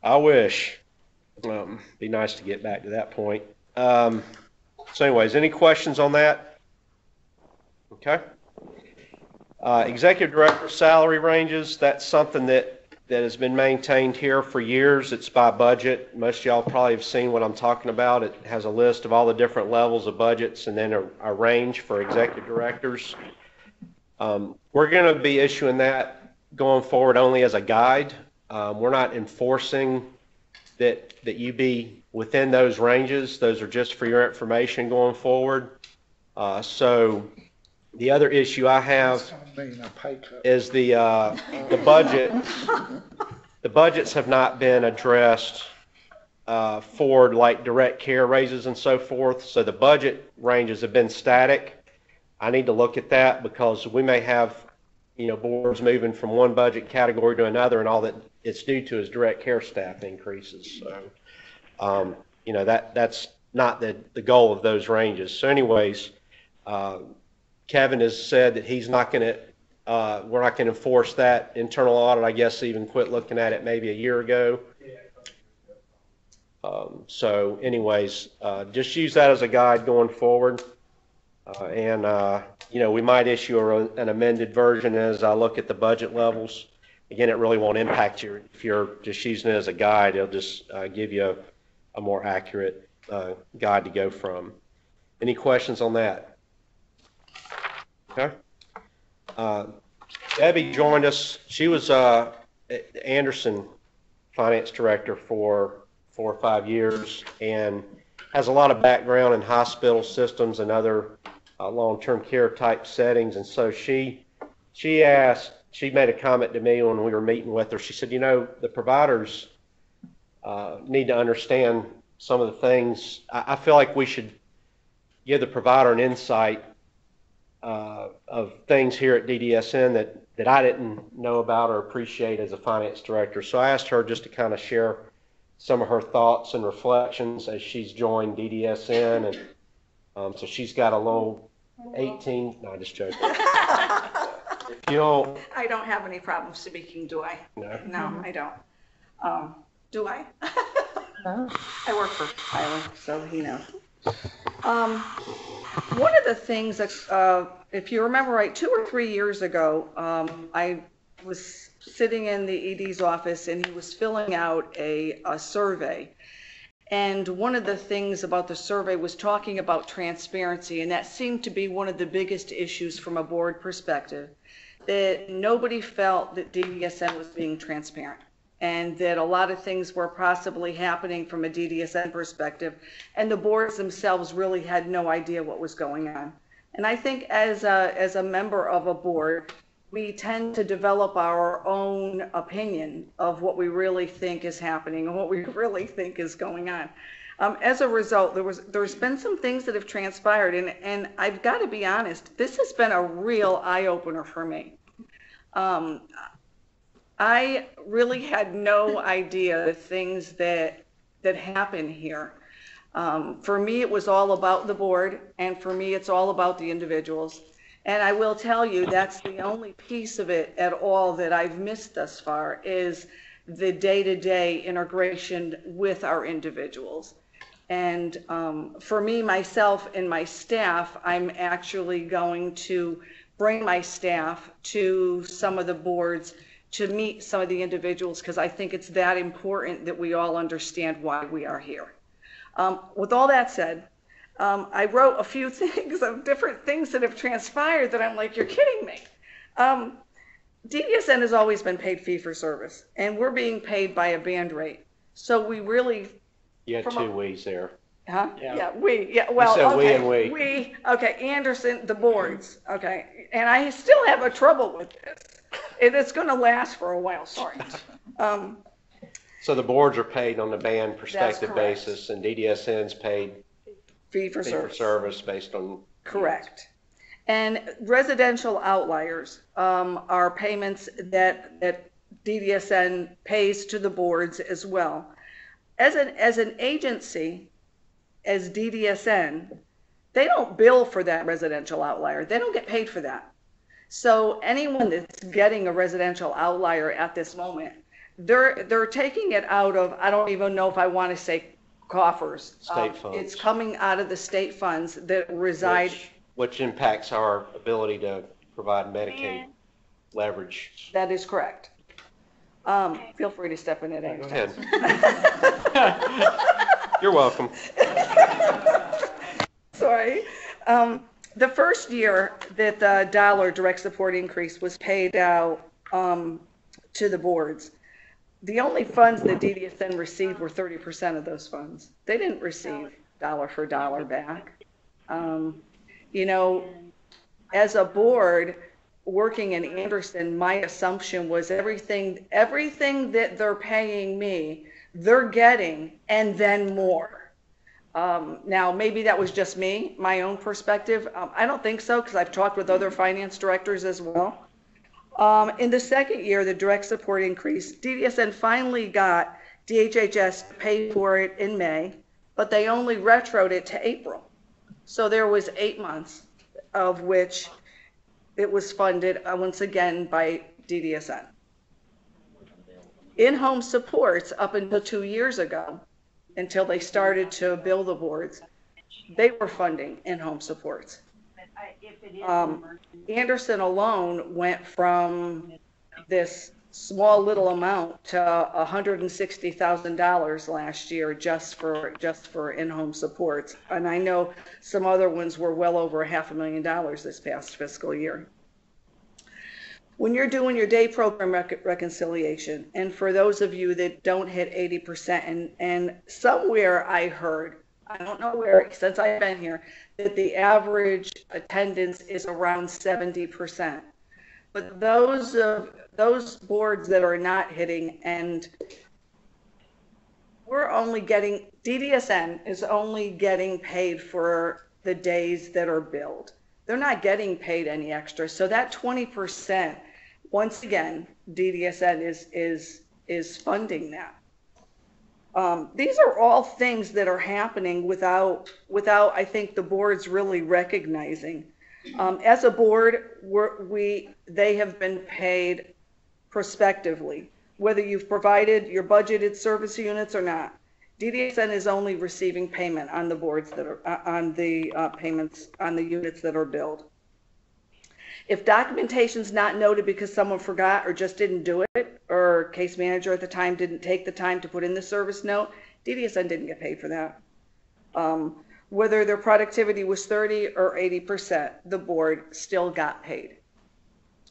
I wish. Be nice to get back to that point. So anyways, any questions on that? Okay. Executive director salary ranges, that's something that has been maintained here for years. It's by budget. Most of y'all probably have seen what I'm talking about. It has a list of all the different levels of budgets and then a range for executive directors. We're going to be issuing that going forward only as a guide. We're not enforcing that you be within those ranges. Those are just for your information going forward. So the other issue I have is the budget. The budgets have not been addressed for like direct care raises and so forth. So the budget ranges have been static. I need to look at that because we may have, boards moving from one budget category to another, and all that it's due to is direct care staff increases. So, that's not the goal of those ranges. So anyways, Kevin has said that he's not going to, we're not going to enforce that internal audit. I guess even quit looking at it maybe a year ago. So anyways, just use that as a guide going forward. We might issue an amended version as I look at the budget levels. Again, it really won't impact you if you're just using it as a guide. It'll just give you a more accurate guide to go from. Any questions on that? Okay. Debbie joined us. She was Anderson finance director for 4 or 5 years and has a lot of background in hospital systems and other long-term care type settings. And so she made a comment to me when we were meeting with her. She said, the providers need to understand some of the things. I feel like we should give the provider an insight of things here at DDSN that I didn't know about or appreciate as a finance director. So I asked her just to kind of share some of her thoughts and reflections as she's joined DDSN. And so she's got a little 18, no, I'm just joking. If you'll, I don't have any problem speaking, do I? No. No, I don't. Do I? I work for Tyler, so he knows. One of the things that, if you remember right, 2 or 3 years ago, I was sitting in the ED's office and he was filling out a survey. And one of the things about the survey was talking about transparency, and that seemed to be one of the biggest issues from a board perspective, that nobody felt that DDSN was being transparent, and that a lot of things were possibly happening from a DDSN perspective, and the boards themselves really had no idea what was going on. And I think as a member of a board, we tend to develop our own opinion of what we really think is happening and what we really think is going on. As a result, there's been some things that have transpired, and I've got to be honest, this has been a real eye-opener for me. I really had no idea the things that happen here. For me, it was all about the board, and for me, it's all about the individuals. And I will tell you, that's the only piece of it at all that I've missed thus far, is the day-to-day integration with our individuals. And for me, myself, and my staff, I'm actually going to bring my staff to some of the boards to meet some of the individuals, because I think it's that important that we all understand why we are here. With all that said, I wrote a few things of different things that have transpired that I'm like, you're kidding me. DDSN has always been paid fee for service, and we're being paid by a band rate. So we really... You had two we's there. Huh? Yeah. Well, you said okay. we. Okay, Anderson, the boards, okay. And I still have a trouble with this. It's going to last for a while, sorry. So the boards are paid on the band perspective correct. basis, and DDSN's paid Fee for service. based on... Correct. And residential outliers are payments that DDSN pays to the boards as well. As an agency, as DDSN, they don't bill for that residential outlier. They don't get paid for that. So anyone that's getting a residential outlier at this moment, they're taking it out of, I don't even know if I want to say coffers. State funds. It's coming out of the state funds that reside. Which impacts our ability to provide Medicaid leverage. That is correct. Feel free to step in at any Go time. ahead. You're welcome. Sorry. The first year that the dollar direct support increase was paid out to the boards, the only funds that DDSN received were 30% of those funds. They didn't receive dollar for dollar back. You know, as a board working in Anderson, my assumption was everything that they're paying me, they're getting, and then more. Now, maybe that was just me, my own perspective. I don't think so, because I've talked with other finance directors as well. In the second year, the direct support increase, DDSN finally got DHHS to pay for it in May, but they only retroed it to April. So there was 8 months of which it was funded once again by DDSN. In-home supports up until 2 years ago, until they started to bill the boards, they were funding in-home supports. Anderson alone went from this small little amount to $160,000 last year just for in-home supports, and I know some other ones were well over $500,000 this past fiscal year. When you're doing your day program reconciliation, and for those of you that don't hit 80%, and somewhere I heard, I don't know where, since I've been here, that the average attendance is around 70%. But those boards that are not hitting, and we're only getting, DDSN is only getting paid for the days that are billed. They're not getting paid any extra. So that 20%, once again, DDSN is funding that. These are all things that are happening without I think the boards really recognizing. As a board, they have been paid prospectively, whether you've provided your budgeted service units or not. DDSN is only receiving payment on the boards that are on the payments on the units that are billed. If documentation's not noted because someone forgot or just didn't do it, or case manager at the time didn't take the time to put in the service note, DDSN didn't get paid for that. Whether their productivity was 30 or 80%, the board still got paid.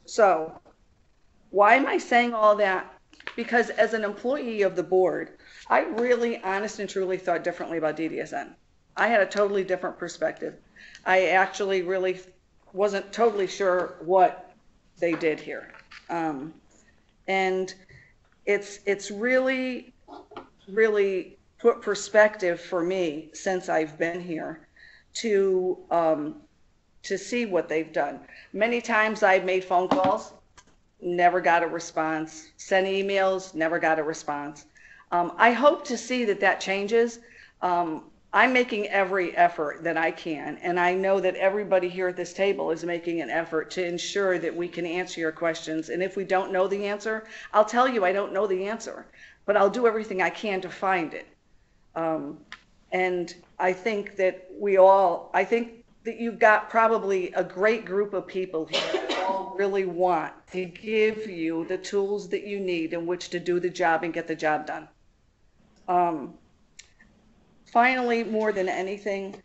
So why am I saying all that? Because as an employee of the board, I really, honest and truly thought differently about DDSN. I had a totally different perspective. I actually really wasn't totally sure what they did here. And it's really, really put perspective for me since I've been here to see what they've done. Many times I've made phone calls never got a response. Sent emails, never got a response. I hope to see that changes. I'm making every effort that I can, and I know that everybody here at this table is making an effort to ensure that we can answer your questions. And if we don't know the answer, I'll tell you I don't know the answer, but I'll do everything I can to find it. And I think that I think that you've got probably a great group of people here that all really want to give you the tools that you need in which to do the job and get the job done. Finally, more than anything,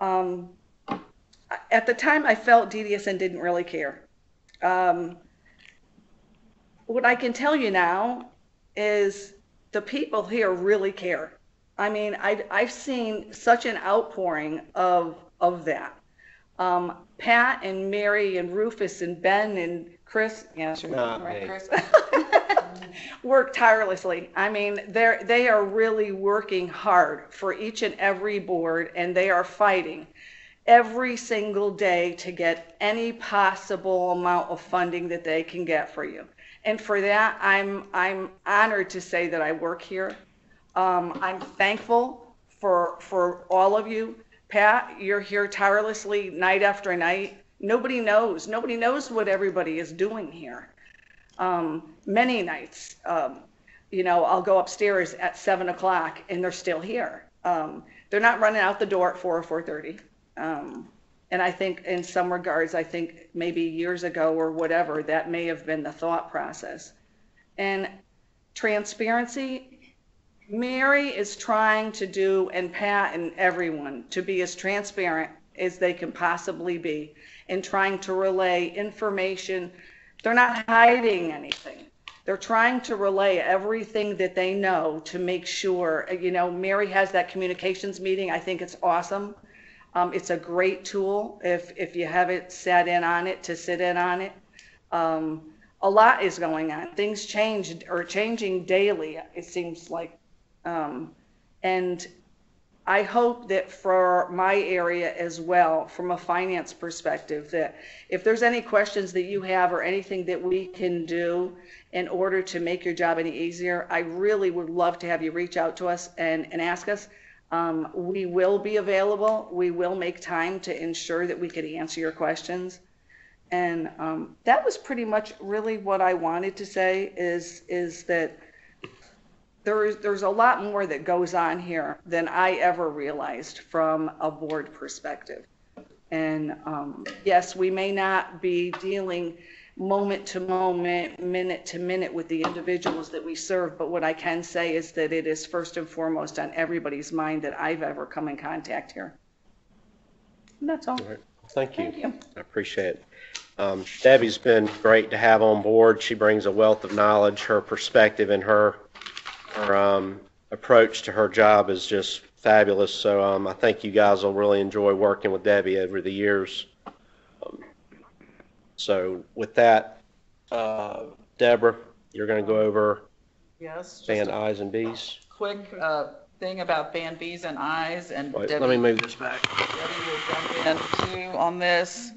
at the time I felt DDSN didn't really care. What I can tell you now is the people here really care. I mean, I've seen such an outpouring of that. Pat and Mary and Rufus and Ben and Chris, right, Chris? Work tirelessly. I mean, they are really working hard for each and every board, and they are fighting every single day to get any possible amount of funding that they can get for you. And for that, I'm honored to say that I work here. I'm thankful for all of you. Pat, you're here tirelessly night after night. Nobody knows what everybody is doing here. Many nights, I'll go upstairs at 7 o'clock and they're still here. They're not running out the door at 4 or 4:30. And I think in some regards, I think maybe years ago or whatever, that may have been the thought process. And transparency, Mary is trying to do, and Pat and everyone, to be as transparent as they can possibly be in trying to relay information. They're not hiding anything. They're trying to relay everything that they know to make sure, Mary has that communications meeting. I think it's awesome. It's a great tool if you haven't sat in on it, to sit in on it. A lot is going on. Things changing daily, it seems like. And I hope that for my area as well, from a finance perspective, that if there's any questions that you have or anything that we can do in order to make your job any easier, I really would love to have you reach out to us and ask us. We will be available. We will make time to ensure that we could answer your questions. And that was pretty much really what I wanted to say is that there's a lot more that goes on here than I ever realized from a board perspective. And yes, we may not be dealing moment to moment, minute to minute with the individuals that we serve, but what I can say is that it is first and foremost on everybody's mind that I've ever come in contact here. And that's all. All right. Thank you. Thank you. I appreciate it. Debbie's been great to have on board. She brings a wealth of knowledge. Her perspective and her approach to her job is just fabulous. So I think you guys will really enjoy working with Debbie over the years. So with that, Deborah, you're going to go over Yes. band I's and B's. Quick thing about band B's and I's, and Wait, Debbie, let me move this back. Debbie will jump in too on this.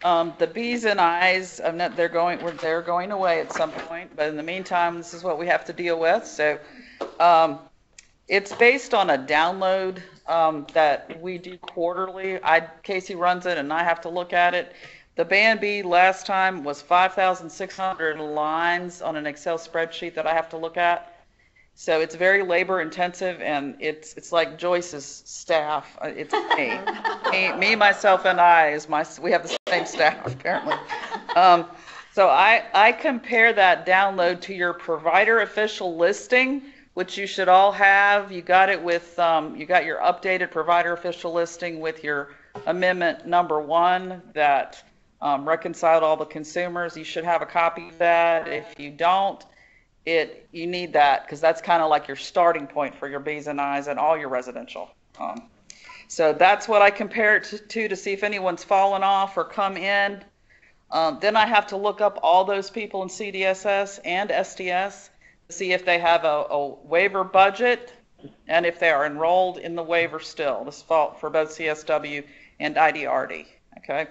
The B's and I's, they're going away at some point, but in the meantime, this is what we have to deal with. So it's based on a download that we do quarterly. Casey runs it, and I have to look at it. The band B last time was 5,600 lines on an Excel spreadsheet that I have to look at. So it's very labor intensive, and it's like Joyce's staff. It's me, myself, and I. We have the same staff apparently. So I compare that download to your provider official listing, which you should all have. You got it with you got your updated provider official listing with your amendment number 1 that reconciled all the consumers. You should have a copy of that. If you don't, you need that, because that's kind of like your starting point for your B's and I's and all your residential. So that's what I compare it to see if anyone's fallen off or come in. Then I have to look up all those people in CDSS and SDS to see if they have a waiver budget and if they are enrolled in the waiver still. This fall for both CSW and IDRD. Okay.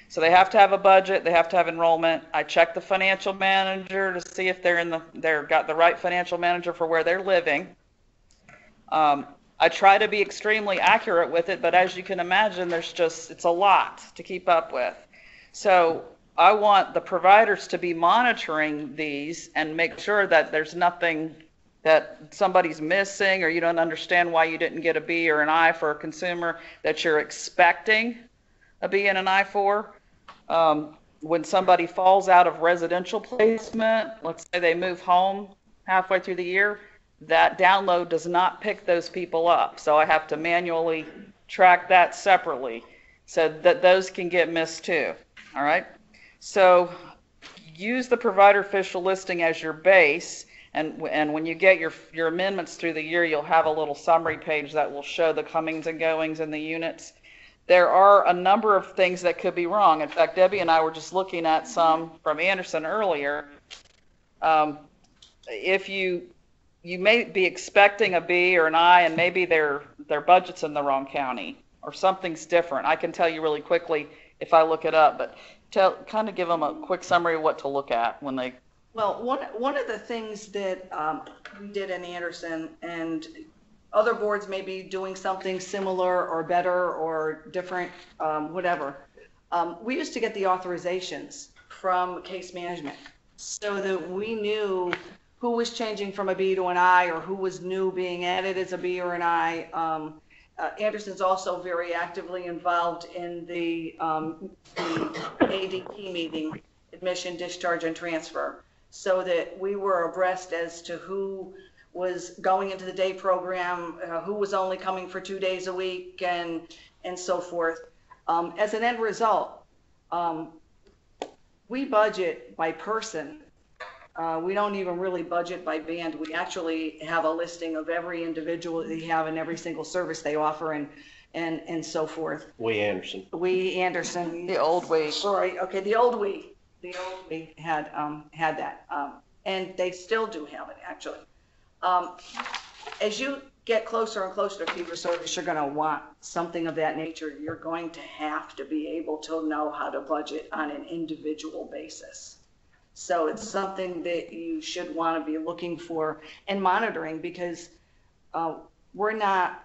So they have to have a budget, they have to have enrollment. I check the financial manager to see if they're got the right financial manager for where they're living. I try to be extremely accurate with it, but as you can imagine, it's a lot to keep up with. So I want the providers to be monitoring these and make sure that there's nothing that somebody's missing, or you don't understand why you didn't get a B or an I for a consumer that you're expecting a B and an I for. When somebody falls out of residential placement, let's say they move home halfway through the year, that download does not pick those people up. So I have to manually track that separately so that those can get missed too. All right. So use the provider official listing as your base. And when you get your amendments through the year, you'll have a little summary page that will show the comings and goings in the units. There are a number of things that could be wrong. In fact, Debbie and I were just looking at some from Anderson earlier. If you may be expecting a B or an I, and maybe their budget's in the wrong county or something's different. I can tell you really quickly if I look it up, but kind of give them a quick summary of what to look at when they. Well, one of the things that we did in Anderson, and other boards may be doing something similar or better or different, whatever. We used to get the authorizations from case management so that we knew who was changing from a B to an I, or who was new being added as a B or an I. Anderson's also very actively involved in the ADP meeting, admission, discharge, and transfer, so that we were abreast as to who was going into the day program, who was only coming for 2 days a week, and so forth. As an end result, we budget by person. We don't even really budget by band. We actually have a listing of every individual they have and every single service they offer, and so forth. We Anderson. The old we. Sorry. Okay. The old we had that, and they still do have it actually. As you get closer and closer to fee-for-service, you're going to want something of that nature. You're going to have to be able to know how to budget on an individual basis. So it's something that you should want to be looking for and monitoring, because we're not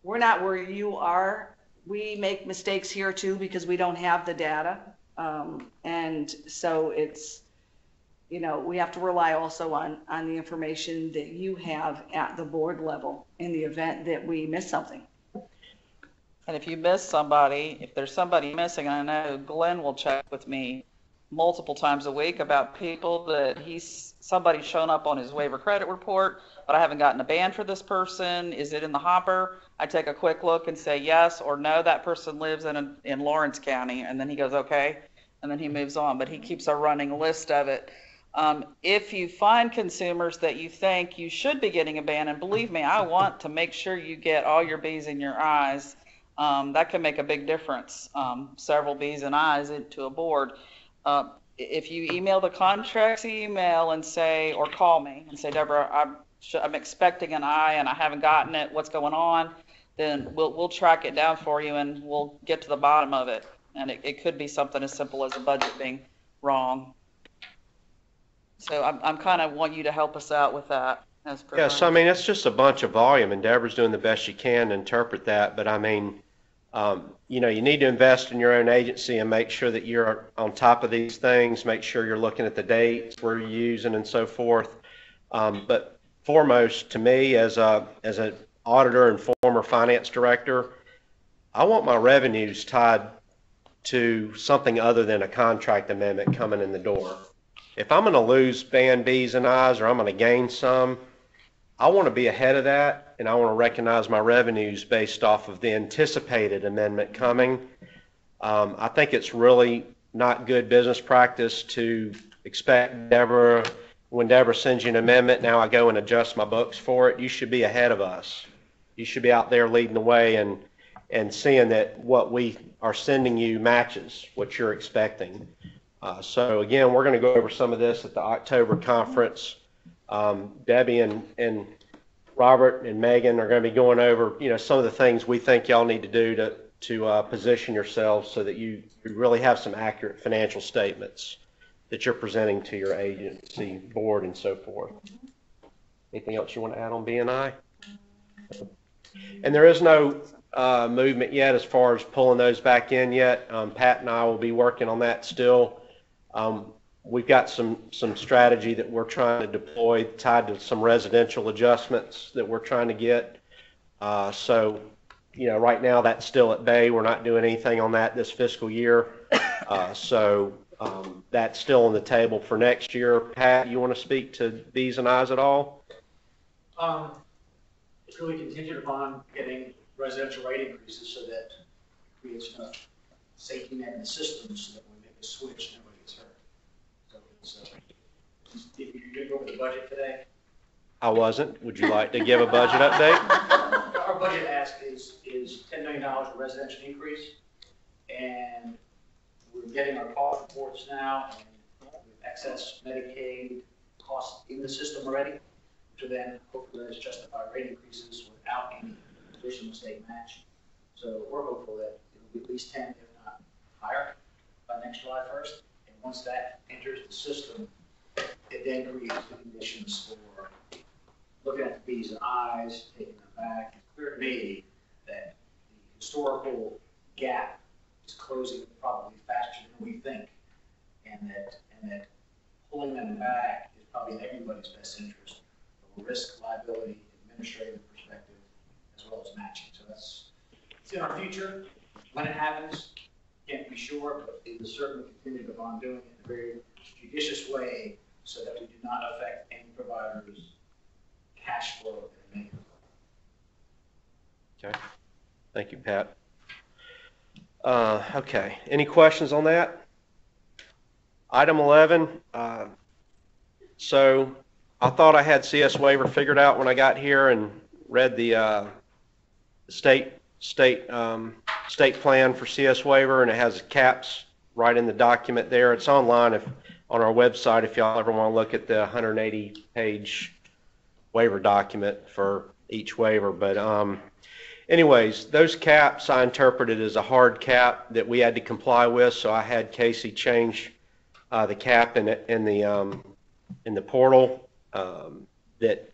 where you are. We make mistakes here too because we don't have the data, and so it's, we have to rely also on the information that you have at the board level in the event that we miss something. And if you miss somebody, if there's somebody missing, and I know Glenn will check with me multiple times a week about people that somebody's shown up on his waiver credit report, but I haven't gotten a ban for this person. Is it in the hopper? I take a quick look and say yes or no, that person lives in Lawrence County, and then he goes okay, and then he moves on, but he keeps a running list of it. If you find consumers that you think you should be getting a ban, and believe me, I want to make sure you get all your B's and your I's, that can make a big difference, several B's and I's into a board. If you email the contracts email and say, or call me and say, Deborah, I'm expecting an I and I haven't gotten it, what's going on, then we'll track it down for you and we'll get to the bottom of it. And it could be something as simple as a budget being wrong. So I'm kind of want you to help us out with that. Yes, I mean, it's just a bunch of volume, and Deborah's doing the best she can to interpret that, but I mean, you need to invest in your own agency and make sure that you're on top of these things, make sure you're looking at the dates we're using and so forth. But foremost, to me, as an auditor and former finance director, I want my revenues tied to something other than a contract amendment coming in the door. If I'm going to lose band B's and I's, or I'm going to gain some, I want to be ahead of that, and I want to recognize my revenues based off of the anticipated amendment coming. I think it's really not good business practice to expect Deborah, when Deborah sends you an amendment, now I go and adjust my books for it. You should be ahead of us. You should be out there leading the way and seeing that what we are sending you matches what you're expecting. So again, we're going to go over some of this at the October conference. Debbie and Robert and Megan are going to be going over, some of the things we think y'all need to do to position yourselves so that you really have some accurate financial statements that you're presenting to your agency, board, and so forth. Anything else you want to add on B&I? And there is no movement yet as far as pulling those back in yet. Pat and I will be working on that still. We've got some strategy that we're trying to deploy tied to some residential adjustments that we're trying to get. So, you know, right now that's still at bay. We're not doing anything on that this fiscal year. So that's still on the table for next year. Pat, you want to speak to B's and I's at all? It's really contingent upon getting residential rate increases so that it creates enough safety net in the system so that when we make a switch, nobody gets hurt. So it's, if you're going to go over the budget today? I wasn't. Would you like to give a budget update? Our budget ask is $10 million for residential increase, and we're getting our cost reports now, and with excess Medicaid costs in the system already, to then hopefully let us justify rate increases without any additional state match. So we're hopeful that it'll be at least 10, if not higher, by next July 1st. And once that enters the system, it then creates the conditions for looking at the B's and I's, taking them back. It's clear to me that the historical gap is closing probably faster than we think, and that pulling them back is probably in everybody's best interest. Risk, liability, administrative perspective, as well as matching. So it's in our future. When it happens, can't be sure, but it is certainly contingent upon doing it in a very judicious way so that we do not affect any provider's cash flow in a negative way. Okay. Thank you, Pat. Okay. Any questions on that? Item 11. So I thought I had CS waiver figured out when I got here and read the state plan for CS waiver, and it has caps right in the document there. It's online on our website if y'all ever want to look at the 180-page waiver document for each waiver. But anyways, those caps I interpreted as a hard cap that we had to comply with, so I had Casey change the cap in the portal. That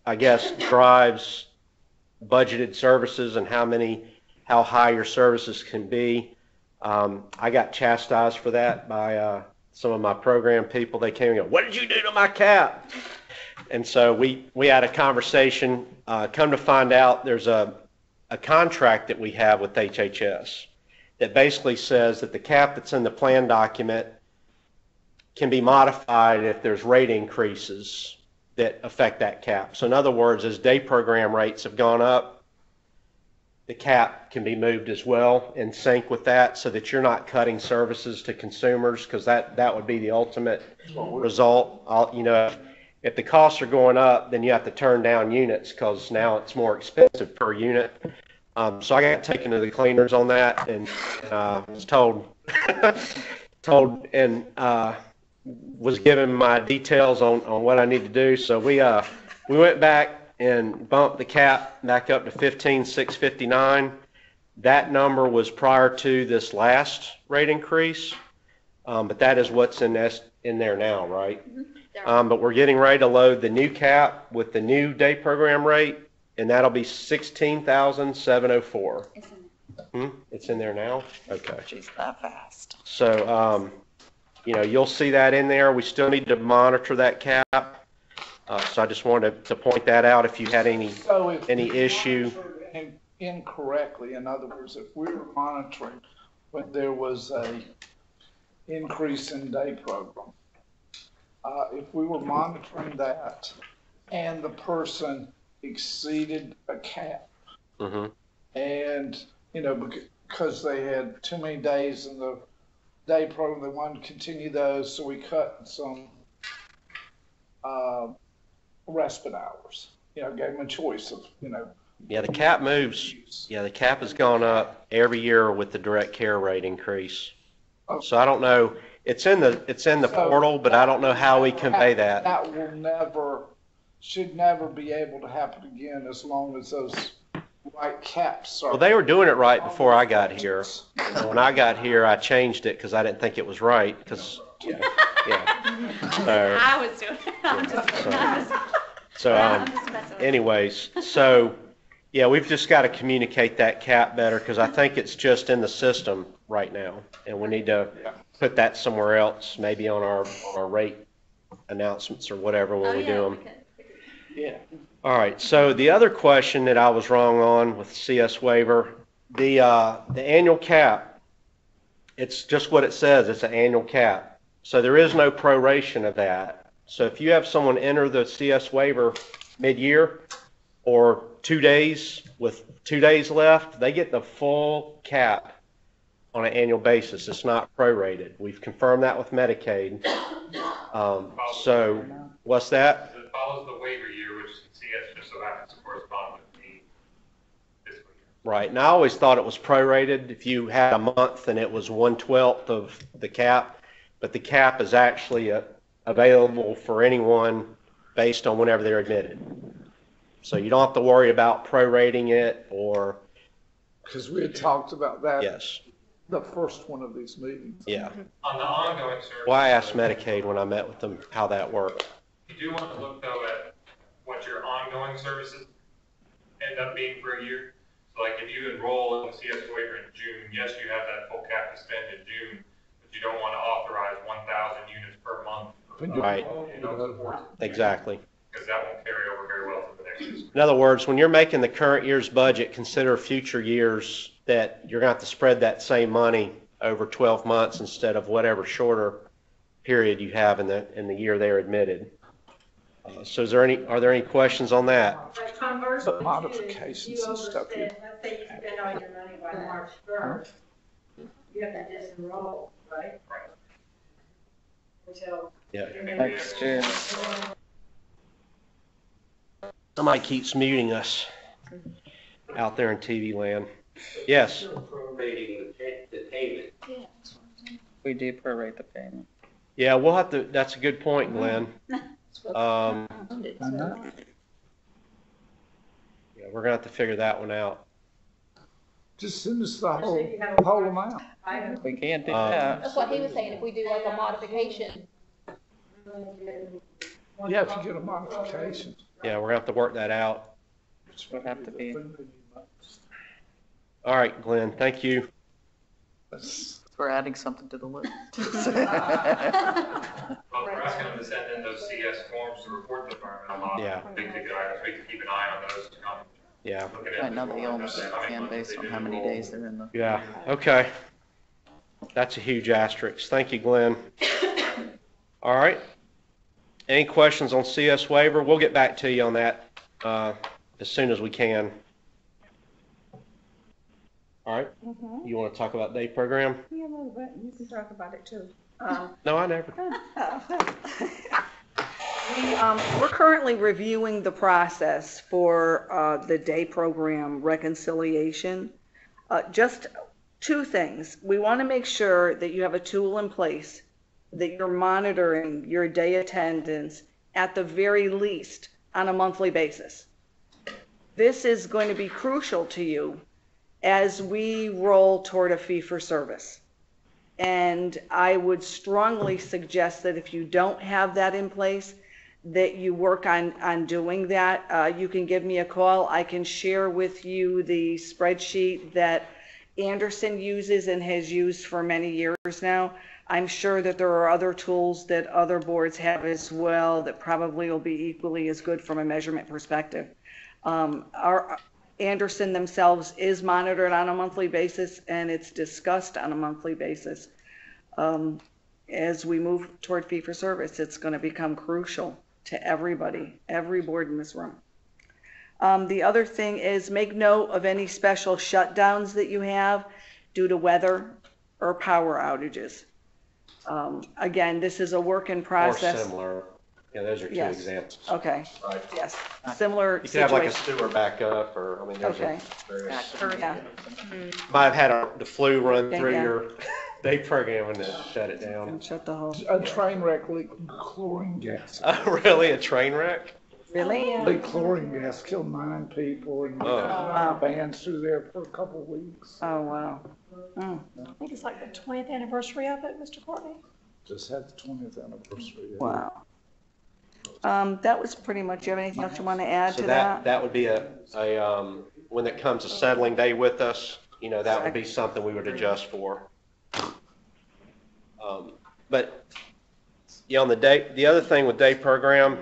I guess drives budgeted services and how high your services can be. I got chastised for that by some of my program people. They came and go, "What did you do to my cap?" And so we had a conversation. Come to find out, there's a contract that we have with HHS that basically says that the cap that's in the plan document can be modified if there's rate increases that affect that cap. So in other words, as day program rates have gone up, the cap can be moved as well in sync with that so that you're not cutting services to consumers, because that would be the ultimate result. You know, if the costs are going up, then you have to turn down units because now it's more expensive per unit. So I got taken to the cleaners on that and was told and was given my details on what I need to do. So we went back and bumped the cap back up to 15,659. That number was prior to this last rate increase, but that is what's in there now, right? Mm-hmm. But we're getting ready to load the new cap with the new day program rate, and that'll be 16,704. It's in there. It's in there now? Okay. She's that fast. So, you know, you'll see that in there. We still need to monitor that cap. So I just wanted to point that out if you had any issue. Incorrectly, in other words, if we were monitoring when there was a increase in day program, if we were monitoring that and the person exceeded a cap, mm-hmm. and, you know, because they had too many days in the day program, they wanted to continue those, so we cut some respite hours. You know, gave them a choice of, you know. Yeah, the cap moves. Yeah, the cap has gone up every year with the direct care rate increase. Okay. So I don't know. It's in the portal, but I don't know how we convey that. That should never be able to happen again as long as those right caps are. Well, they were doing it right before I got here. And when I got here, I changed it because I didn't think it was right, because, yeah. So, I was doing it. I'm just anyways, so, yeah, we've just got to communicate that cap better, because I think it's just in the system right now, and we need to put that somewhere else, maybe on our rate announcements or whatever when we do them. Yeah. All right, so the other question that I was wrong on with CS waiver, the annual cap, it's just what it says, it's an annual cap. So there is no proration of that. So if you have someone enter the CS waiver mid-year or 2 days with 2 days left, they get the full cap on an annual basis. It's not prorated. We've confirmed that with Medicaid. So what's that? It follows the waiver year, which in CS just so happens to correspond with the fiscal year. Right, and I always thought it was prorated. If you had a month and it was 1/12 of the cap, but the cap is actually available for anyone based on whenever they're admitted. So you don't have to worry about prorating it or. Because we had talked about that. Yes. The first one of these meetings. Yeah. On the ongoing service. Well, I asked Medicaid when I met with them how that worked. You do want to look though at what your ongoing services end up being for a year. So like if you enroll in the CS waiver in June, yes, you have that full cap to spend in June, but you don't want to authorize 1,000 units per month. Right. Exactly. Because that won't carry over very well to the next year. In other words, when you're making the current year's budget, consider future years that you're going to have to spread that same money over 12 months instead of whatever shorter period you have in the year they're admitted. So are there any questions on that? But conversely, But modifications and stuff. Let's say you spend all your money by March 1st, you have to disenroll, right? Right. Until. Yeah. Next year. Somebody keeps muting us out there in TV land. Yes. Still prorating the payment. We do prorate the payment. Yeah, we'll have to. That's a good point, Glenn. Yeah, we're gonna have to figure that one out. Just send us the whole amount. We can't do that. That's what he was saying, if we do like a modification. Yeah, if you get a modification. Yeah, we're gonna have to work that out. Which would have to be. All right, Glenn. Thank you. We're adding something to the list. Well, we're asking them to send in those CS forms to report the environmental law. Yeah. Big ticket items, we can keep an eye on those to come. Yeah. I know they only can based on how many days they're in the. Yeah. Okay. That's a huge asterisk. Thank you, Glenn. All right. Any questions on CS waiver? We'll get back to you on that as soon as we can. All right. You want to talk about day program? Yeah, a little bit, you can talk about it too. No, I never. We're currently reviewing the process for the day program reconciliation. Just two things. We want to make sure that you have a tool in place, that you're monitoring your day attendance at the very least on a monthly basis. This is going to be crucial to you as we roll toward a fee for service. And I would strongly suggest that if you don't have that in place, that you work on doing that. You can give me a call. I can share with you the spreadsheet that Anderson uses and has used for many years now. I'm sure that there are other tools that other boards have as well that probably will be equally as good from a measurement perspective. Our Anderson themselves is monitored on a monthly basis, and it's discussed on a monthly basis. As we move toward fee for service, it's going to become crucial to everybody, every board in this room. The other thing is make note of any special shutdowns that you have due to weather or power outages. Again, this is a work in process. Or similar. Yeah, those are two Yes. examples. Okay, Right. yes, similar You could have like a situation. sewer backup, or, I mean, there's Okay. various. Yeah. Might have had the flu run Yeah, through yeah. your day program and then shut it down. Shut the whole. A train wreck leak chlorine gas. Oh, really? A train wreck? Really? The chlorine gas killed 9 people and bans through there for a couple of weeks. Oh, wow. I think it's like the 20th anniversary of it, Mr. Courtney. Just had the 20th anniversary. Wow. That was pretty much, you have anything else you want to add So to that that? would be when it comes to settling day with us, that would be something we would adjust for. But on the other thing with day program,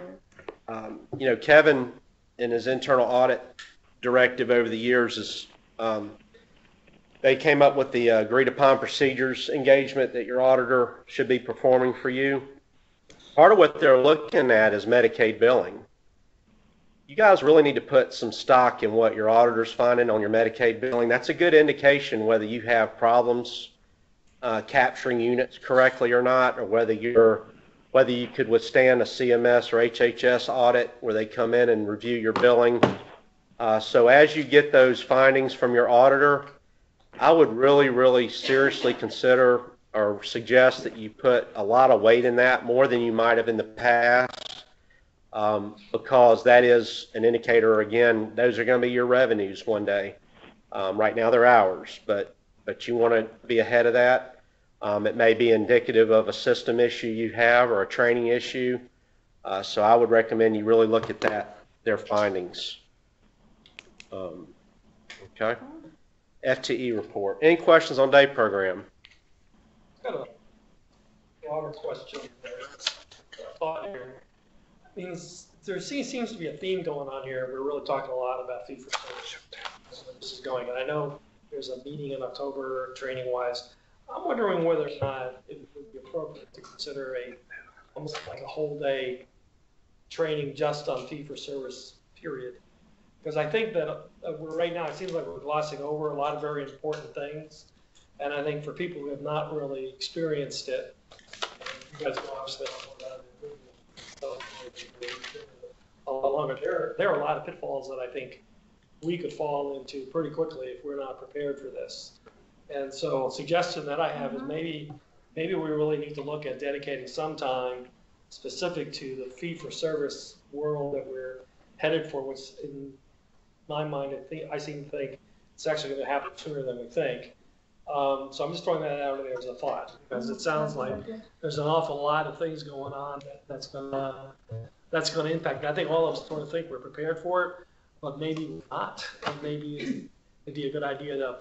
Kevin in his internal audit directive over the years is they came up with the agreed upon procedures engagement that your auditor should be performing for you. Part of what they're looking at is Medicaid billing. You guys really need to put some stock in what your auditor's finding on your Medicaid billing. That's a good indication whether you have problems capturing units correctly or not, or whether you could withstand a CMS or HHS audit where they come in and review your billing. So as you get those findings from your auditor, I would really, really seriously consider or suggest that you put a lot of weight in that, more than you might have in the past, because that is an indicator. Again, those are going to be your revenues one day. Right now they're ours, but you want to be ahead of that. It may be indicative of a system issue you have or a training issue. So I would recommend you really look at their findings. Okay. FTE report. Any questions on day program? Got a broader question there. Thought here. There seems to be a theme going on here. We're really talking a lot about fee for service. This is going, and I know there's a meeting in October, training wise. I'm wondering whether or not it would be appropriate to consider almost like a whole day training just on fee for service, period. Because I think that right now, it seems like we're glossing over a lot of very important things. And I think for people who have not really experienced it, you guys know obviously a lot longer, there are a lot of pitfalls that I think we could fall into pretty quickly if we're not prepared for this. And so a suggestion that I have is maybe we really need to look at dedicating some time specific to the fee-for-service world that we're headed for, which in my mind, I seem to think it's actually going to happen sooner than we think. So I'm just throwing that out there as a thought, because it sounds like there's an awful lot of things going on that's going to impact. I think all of us sort of think we're prepared for it, but maybe not. And maybe it'd be a good idea to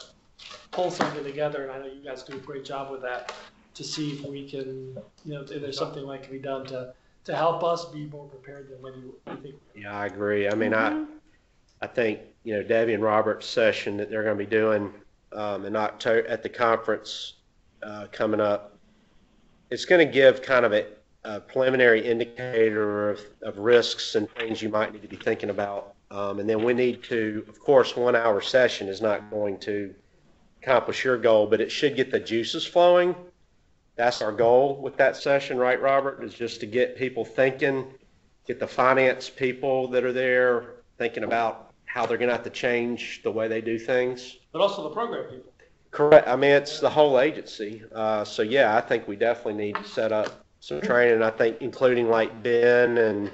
pull something together, and I know you guys do a great job with that, to see if we can, if there's something that can be done to help us be more prepared than maybe we think. Yeah, I agree. I mean, I think, Debbie and Robert's session that they're going to be doing in October at the conference coming up, it's going to give kind of a preliminary indicator of risks and things you might need to be thinking about. And then we need to, of course, 1 hour session is not going to accomplish your goal, but it should get the juices flowing. That's our goal with that session, right, Robert? Is just to get people thinking, get the finance people that are there thinking about how they're going to have to change the way they do things. But also the program people. Correct. I mean, it's the whole agency. So yeah, I think we definitely need to set up some training. I think including like Ben and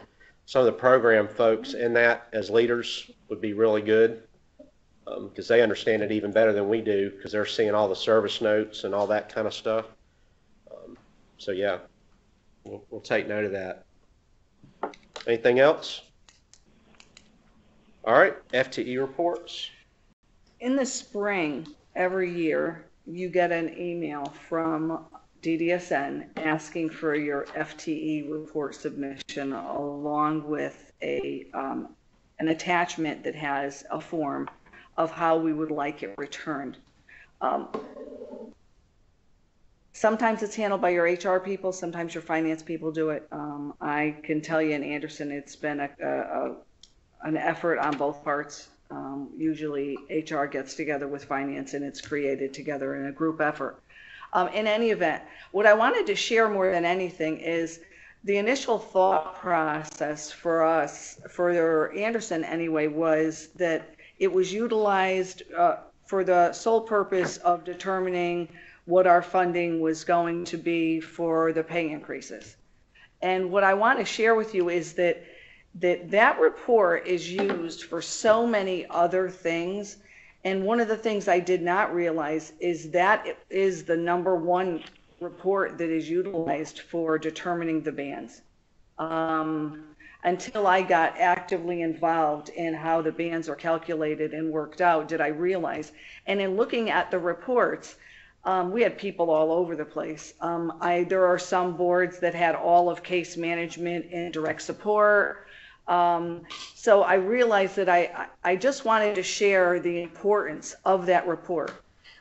some of the program folks in that as leaders would be really good, because they understand it even better than we do, because they're seeing all the service notes and all that kind of stuff. So yeah, we'll take note of that. Anything else? All right, FTE reports. In the spring, every year, you get an email from DDSN asking for your FTE report submission, along with an attachment that has a form of how we would like it returned. Sometimes it's handled by your HR people, sometimes your finance people do it. I can tell you in Anderson, it's been an effort on both parts. Usually HR gets together with finance and it's created together in a group effort. In any event, what I wanted to share more than anything is the initial thought process for us, for Anderson anyway, was that it was utilized for the sole purpose of determining what our funding was going to be for the pay increases. And what I want to share with you is that that report is used for so many other things. And one of the things I did not realize is that it is the #1 report that is utilized for determining the bands. Until I got actively involved in how the bands are calculated and worked out, did I realize. And in looking at the reports, we had people all over the place. There are some boards that had all of case management and direct support. So I realized that I just wanted to share the importance of that report.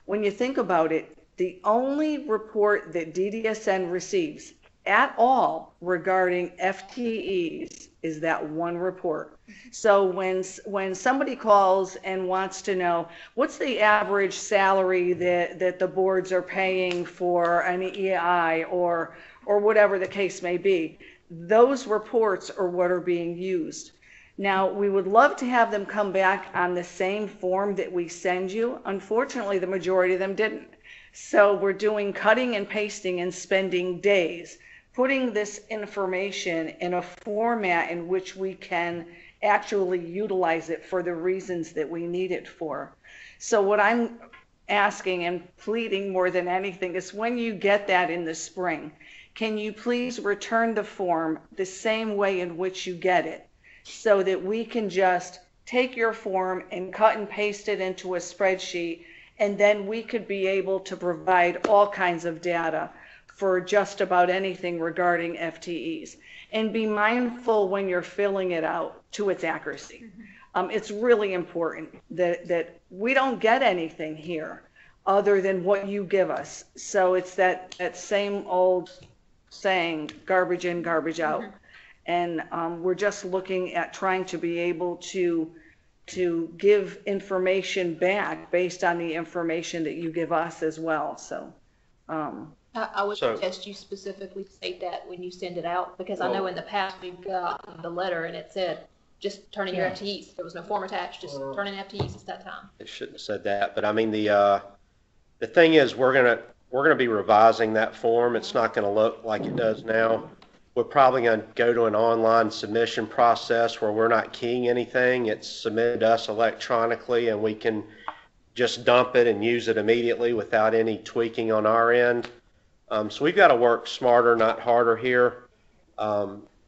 When you think about it, the only report that DDSN receives at all regarding FTEs is that one report. So when somebody calls and wants to know what's the average salary that the boards are paying for an EI or whatever the case may be, those reports are what are being used. Now, we would love to have them come back on the same form that we send you. Unfortunately, the majority of them didn't. So we're doing cutting and pasting and spending days, putting this information in a format in which we can actually utilize it for the reasons that we need it for. So what I'm asking and pleading more than anything is when you get that in the spring, can you please return the form the same way in which you get it so that we can just take your form and cut and paste it into a spreadsheet, and then we could be able to provide all kinds of data for just about anything regarding FTEs. And be mindful when you're filling it out to its accuracy. It's really important that we don't get anything here other than what you give us. So it's that same old saying, garbage in, garbage out. And we're just looking at trying to be able to give information back based on the information that you give us as well. So I would suggest you specifically state that when you send it out, because I know in the past we've got the letter and it said, just turn in your FTEs. There was no form attached, just turn in FTEs. It's that time. It shouldn't have said that, but I mean, the thing is, we're gonna be revising that form. It's not gonna look like it does now. We're probably gonna go to an online submission process where we're not keying anything. It's submitted to us electronically, and we can just dump it and use it immediately without any tweaking on our end. So we've got to work smarter, not harder here.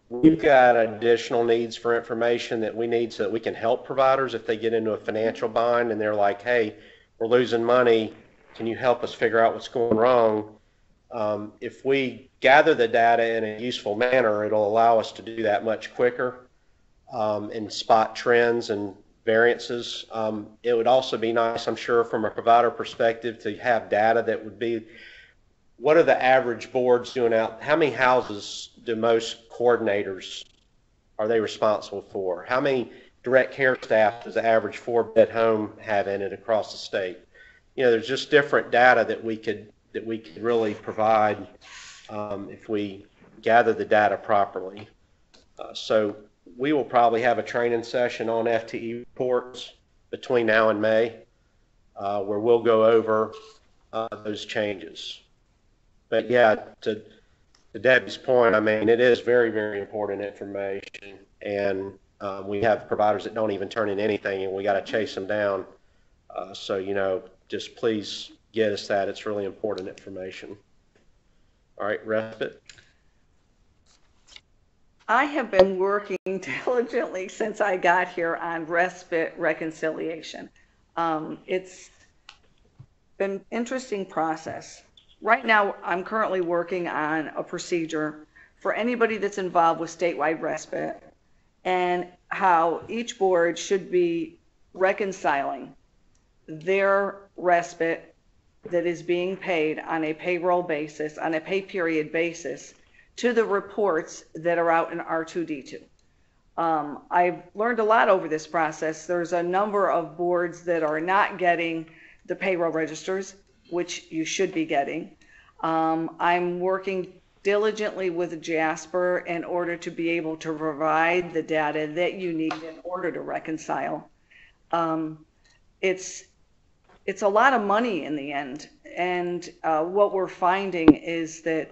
We've got additional needs for information that we need so that we can help providers if they get into a financial bind and they're like, hey, we're losing money. Can you help us figure out what's going wrong? If we gather the data in a useful manner, it'll allow us to do that much quicker and spot trends and variances. It would also be nice, I'm sure, from a provider perspective to have data that would be, what are the average boards doing out? How many houses do most coordinators are they responsible for? How many direct care staff does the average 4-bed home have in it across the state? You know, there's just different data that we could really provide if we gather the data properly. So we will probably have a training session on FTE reports between now and May, where we'll go over those changes. But yeah, to Debbie's point, I mean, it is very, very important information, and we have providers that don't even turn in anything, and we got to chase them down. So, you know, just please get us that. It's really important information. All right, respite. I have been working diligently since I got here on respite reconciliation. It's been an interesting process. Right now, I'm currently working on a procedure for anybody that's involved with statewide respite and how each board should be reconciling their respite that is being paid on a payroll basis, on a pay period basis, to the reports that are out in R2D2. I've learned a lot over this process. There's a number of boards that are not getting the payroll registers, which you should be getting. I'm working diligently with Jasper in order to be able to provide the data that you need in order to reconcile. It's a lot of money in the end, and what we're finding is that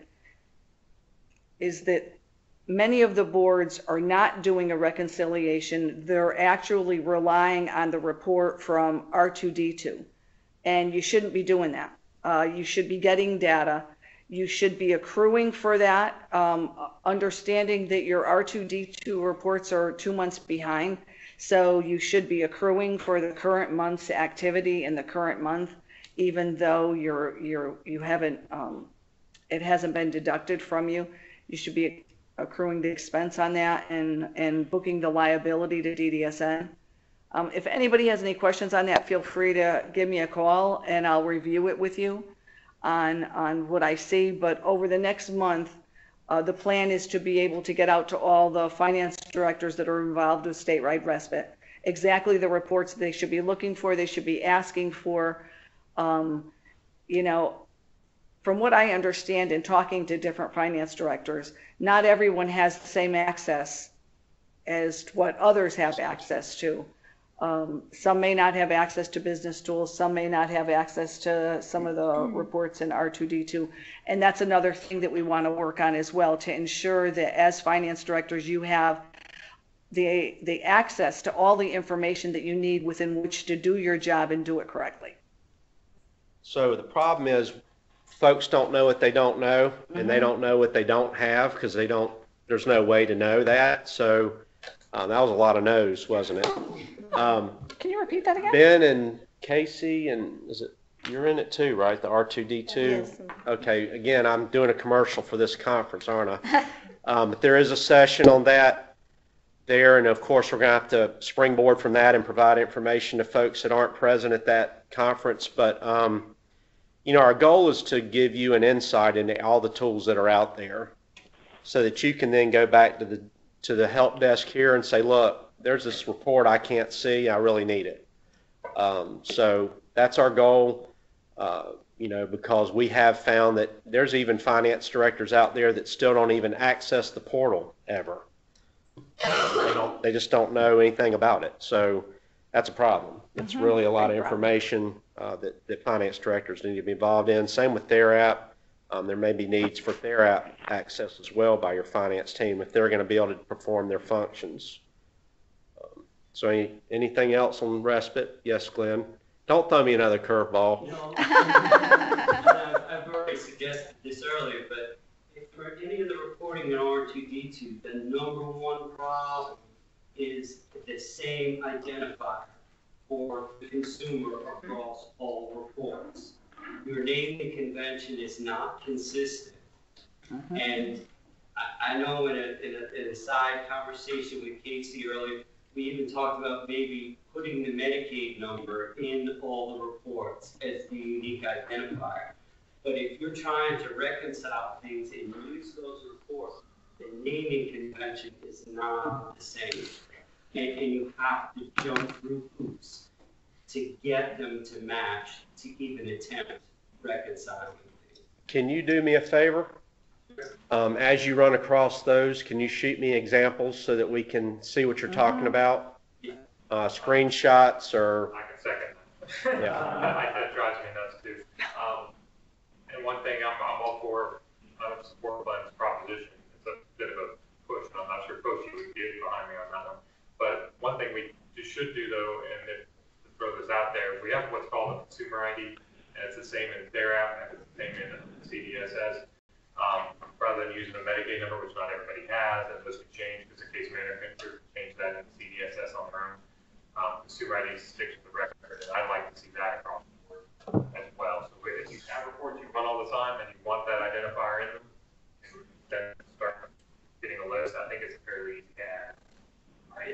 many of the boards are not doing a reconciliation. They're actually relying on the report from R2D2. And you shouldn't be doing that. You should be getting data. You should be accruing for that, understanding that your R2D2 reports are 2 months behind. So you should be accruing for the current month's activity in the current month, even though you haven't, it hasn't been deducted from you. You should be accruing the expense on that and booking the liability to DDSN. If anybody has any questions on that, feel free to give me a call and I'll review it with you on what I see. But over the next month, the plan is to be able to get out to all the finance directors that are involved with statewide respite exactly the reports they should be looking for, they should be asking for. You know, from what I understand in talking to different finance directors, not everyone has the same access as what others have access to. Some may not have access to business tools, some may not have access to some of the reports in R2D2. And that's another thing that we want to work on as well, to ensure that as finance directors, you have the access to all the information that you need within which to do your job and do it correctly. So the problem is folks don't know what they don't know, and they don't know what they don't have because there's no way to know that. So that was a lot of no's, wasn't it? Can you repeat that again? Ben and Casey, and you're in it too, right? The R2D2? Yes. Okay, again, I'm doing a commercial for this conference, aren't I? But there is a session on that there, and of course we're going to have to springboard from that and provide information to folks that aren't present at that conference. But you know, our goal is to give you an insight into all the tools that are out there so that you can then go back to the help desk here and say, look, there's this report I can't see, I really need it. So that's our goal, you know, because we have found that there's even finance directors out there that still don't even access the portal ever. They just don't know anything about it. So that's a problem. It's really a lot of information that finance directors need to be involved in. Same with their app. There may be needs for their app access as well by your finance team if they're going to be able to perform their functions. So anything else on respite? Yes, Glenn. Don't throw me another curveball. No, I've already suggested this earlier, but for any of the reporting in R2D2, the number one problem is the same identifier for the consumer across all reports. Your naming convention is not consistent. And I know in a side conversation with Casey earlier, we even talked about maybe putting the Medicaid number in all the reports as the unique identifier. But if you're trying to reconcile things and use those reports, the naming convention is not the same. And you have to jump through hoops to get them to match, to even attempt reconciling things. Can you do me a favor? As you run across those, can you shoot me examples so that we can see what you're talking about? Screenshots or... I can second that. Yeah. That drives me nuts too. And one thing I'm all for support funds proposition. It's a bit of a push, and I'm not sure Coach you would get behind me on that one. But one thing we should do though, and to throw this out there, we have what's called a consumer ID, and it's the same in their app and it's the same in CDSS. Rather than using the Medicaid number, which not everybody has, and this could change because the case manager can change that in CDSS on their own. Consumer ID sticks with the record, and I'd like to see that across the board as well. So if you have reports you run all the time and you want that identifier in them, then start getting a list. I think it's a fairly easy to add.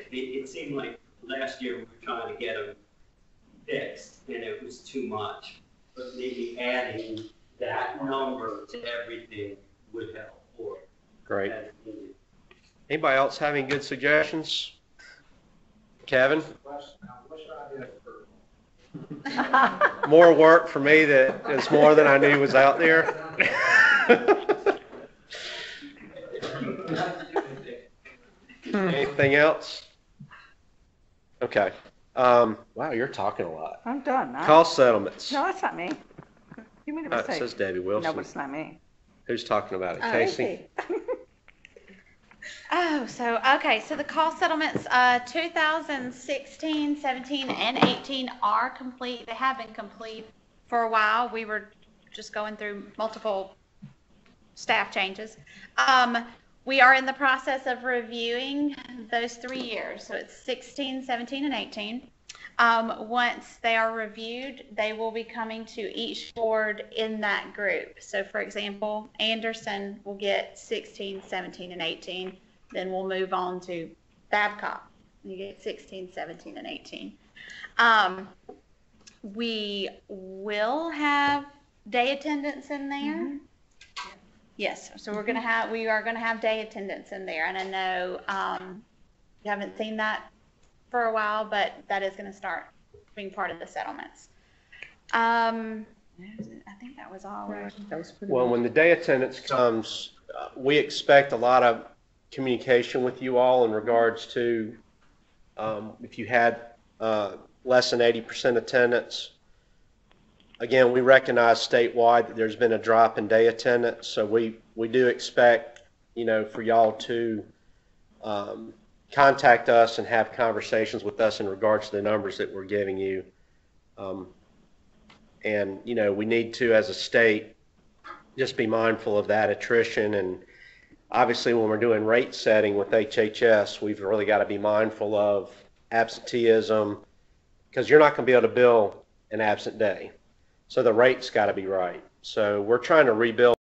It seemed like last year we were trying to get them fixed, and it was too much. But maybe adding that number to everything would help. Or great. Anybody else having good suggestions? Kevin? More work for me that is more than I knew was out there. Anything else? Okay. Wow, you're talking a lot. I'm done. Cost settlements. No, that's not me. You made a mistake. It says Debbie Wilson. No, but it's not me. Who's talking about it? Casey? Oh, so the cost settlements, 2016, 17, and 18 are complete. They have been complete for a while. We were just going through multiple staff changes. We are in the process of reviewing those 3 years. So it's 16, 17, and 18. Once they are reviewed, they will be coming to each board in that group. So for example, Anderson will get 16, 17, and 18. Then we'll move on to Babcock. You get 16, 17, and 18. We will have day attendance in there. Mm-hmm. Yes, so we are gonna have day attendance in there, and I know you haven't seen that for a while, but that is gonna start being part of the settlements. I think that was all. That was pretty Well, much. when the day attendance comes, we expect a lot of communication with you all in regards to if you had less than 80% attendance. Again, we recognize statewide that there's been a drop in day attendance, so we do expect, for y'all to contact us and have conversations with us in regards to the numbers that we're giving you. And, we need to, as a state, just be mindful of that attrition. And obviously, when we're doing rate setting with HHS, we've really got to be mindful of absenteeism, because you're not going to be able to bill an absent day. So the rate's got to be right. So we're trying to rebuild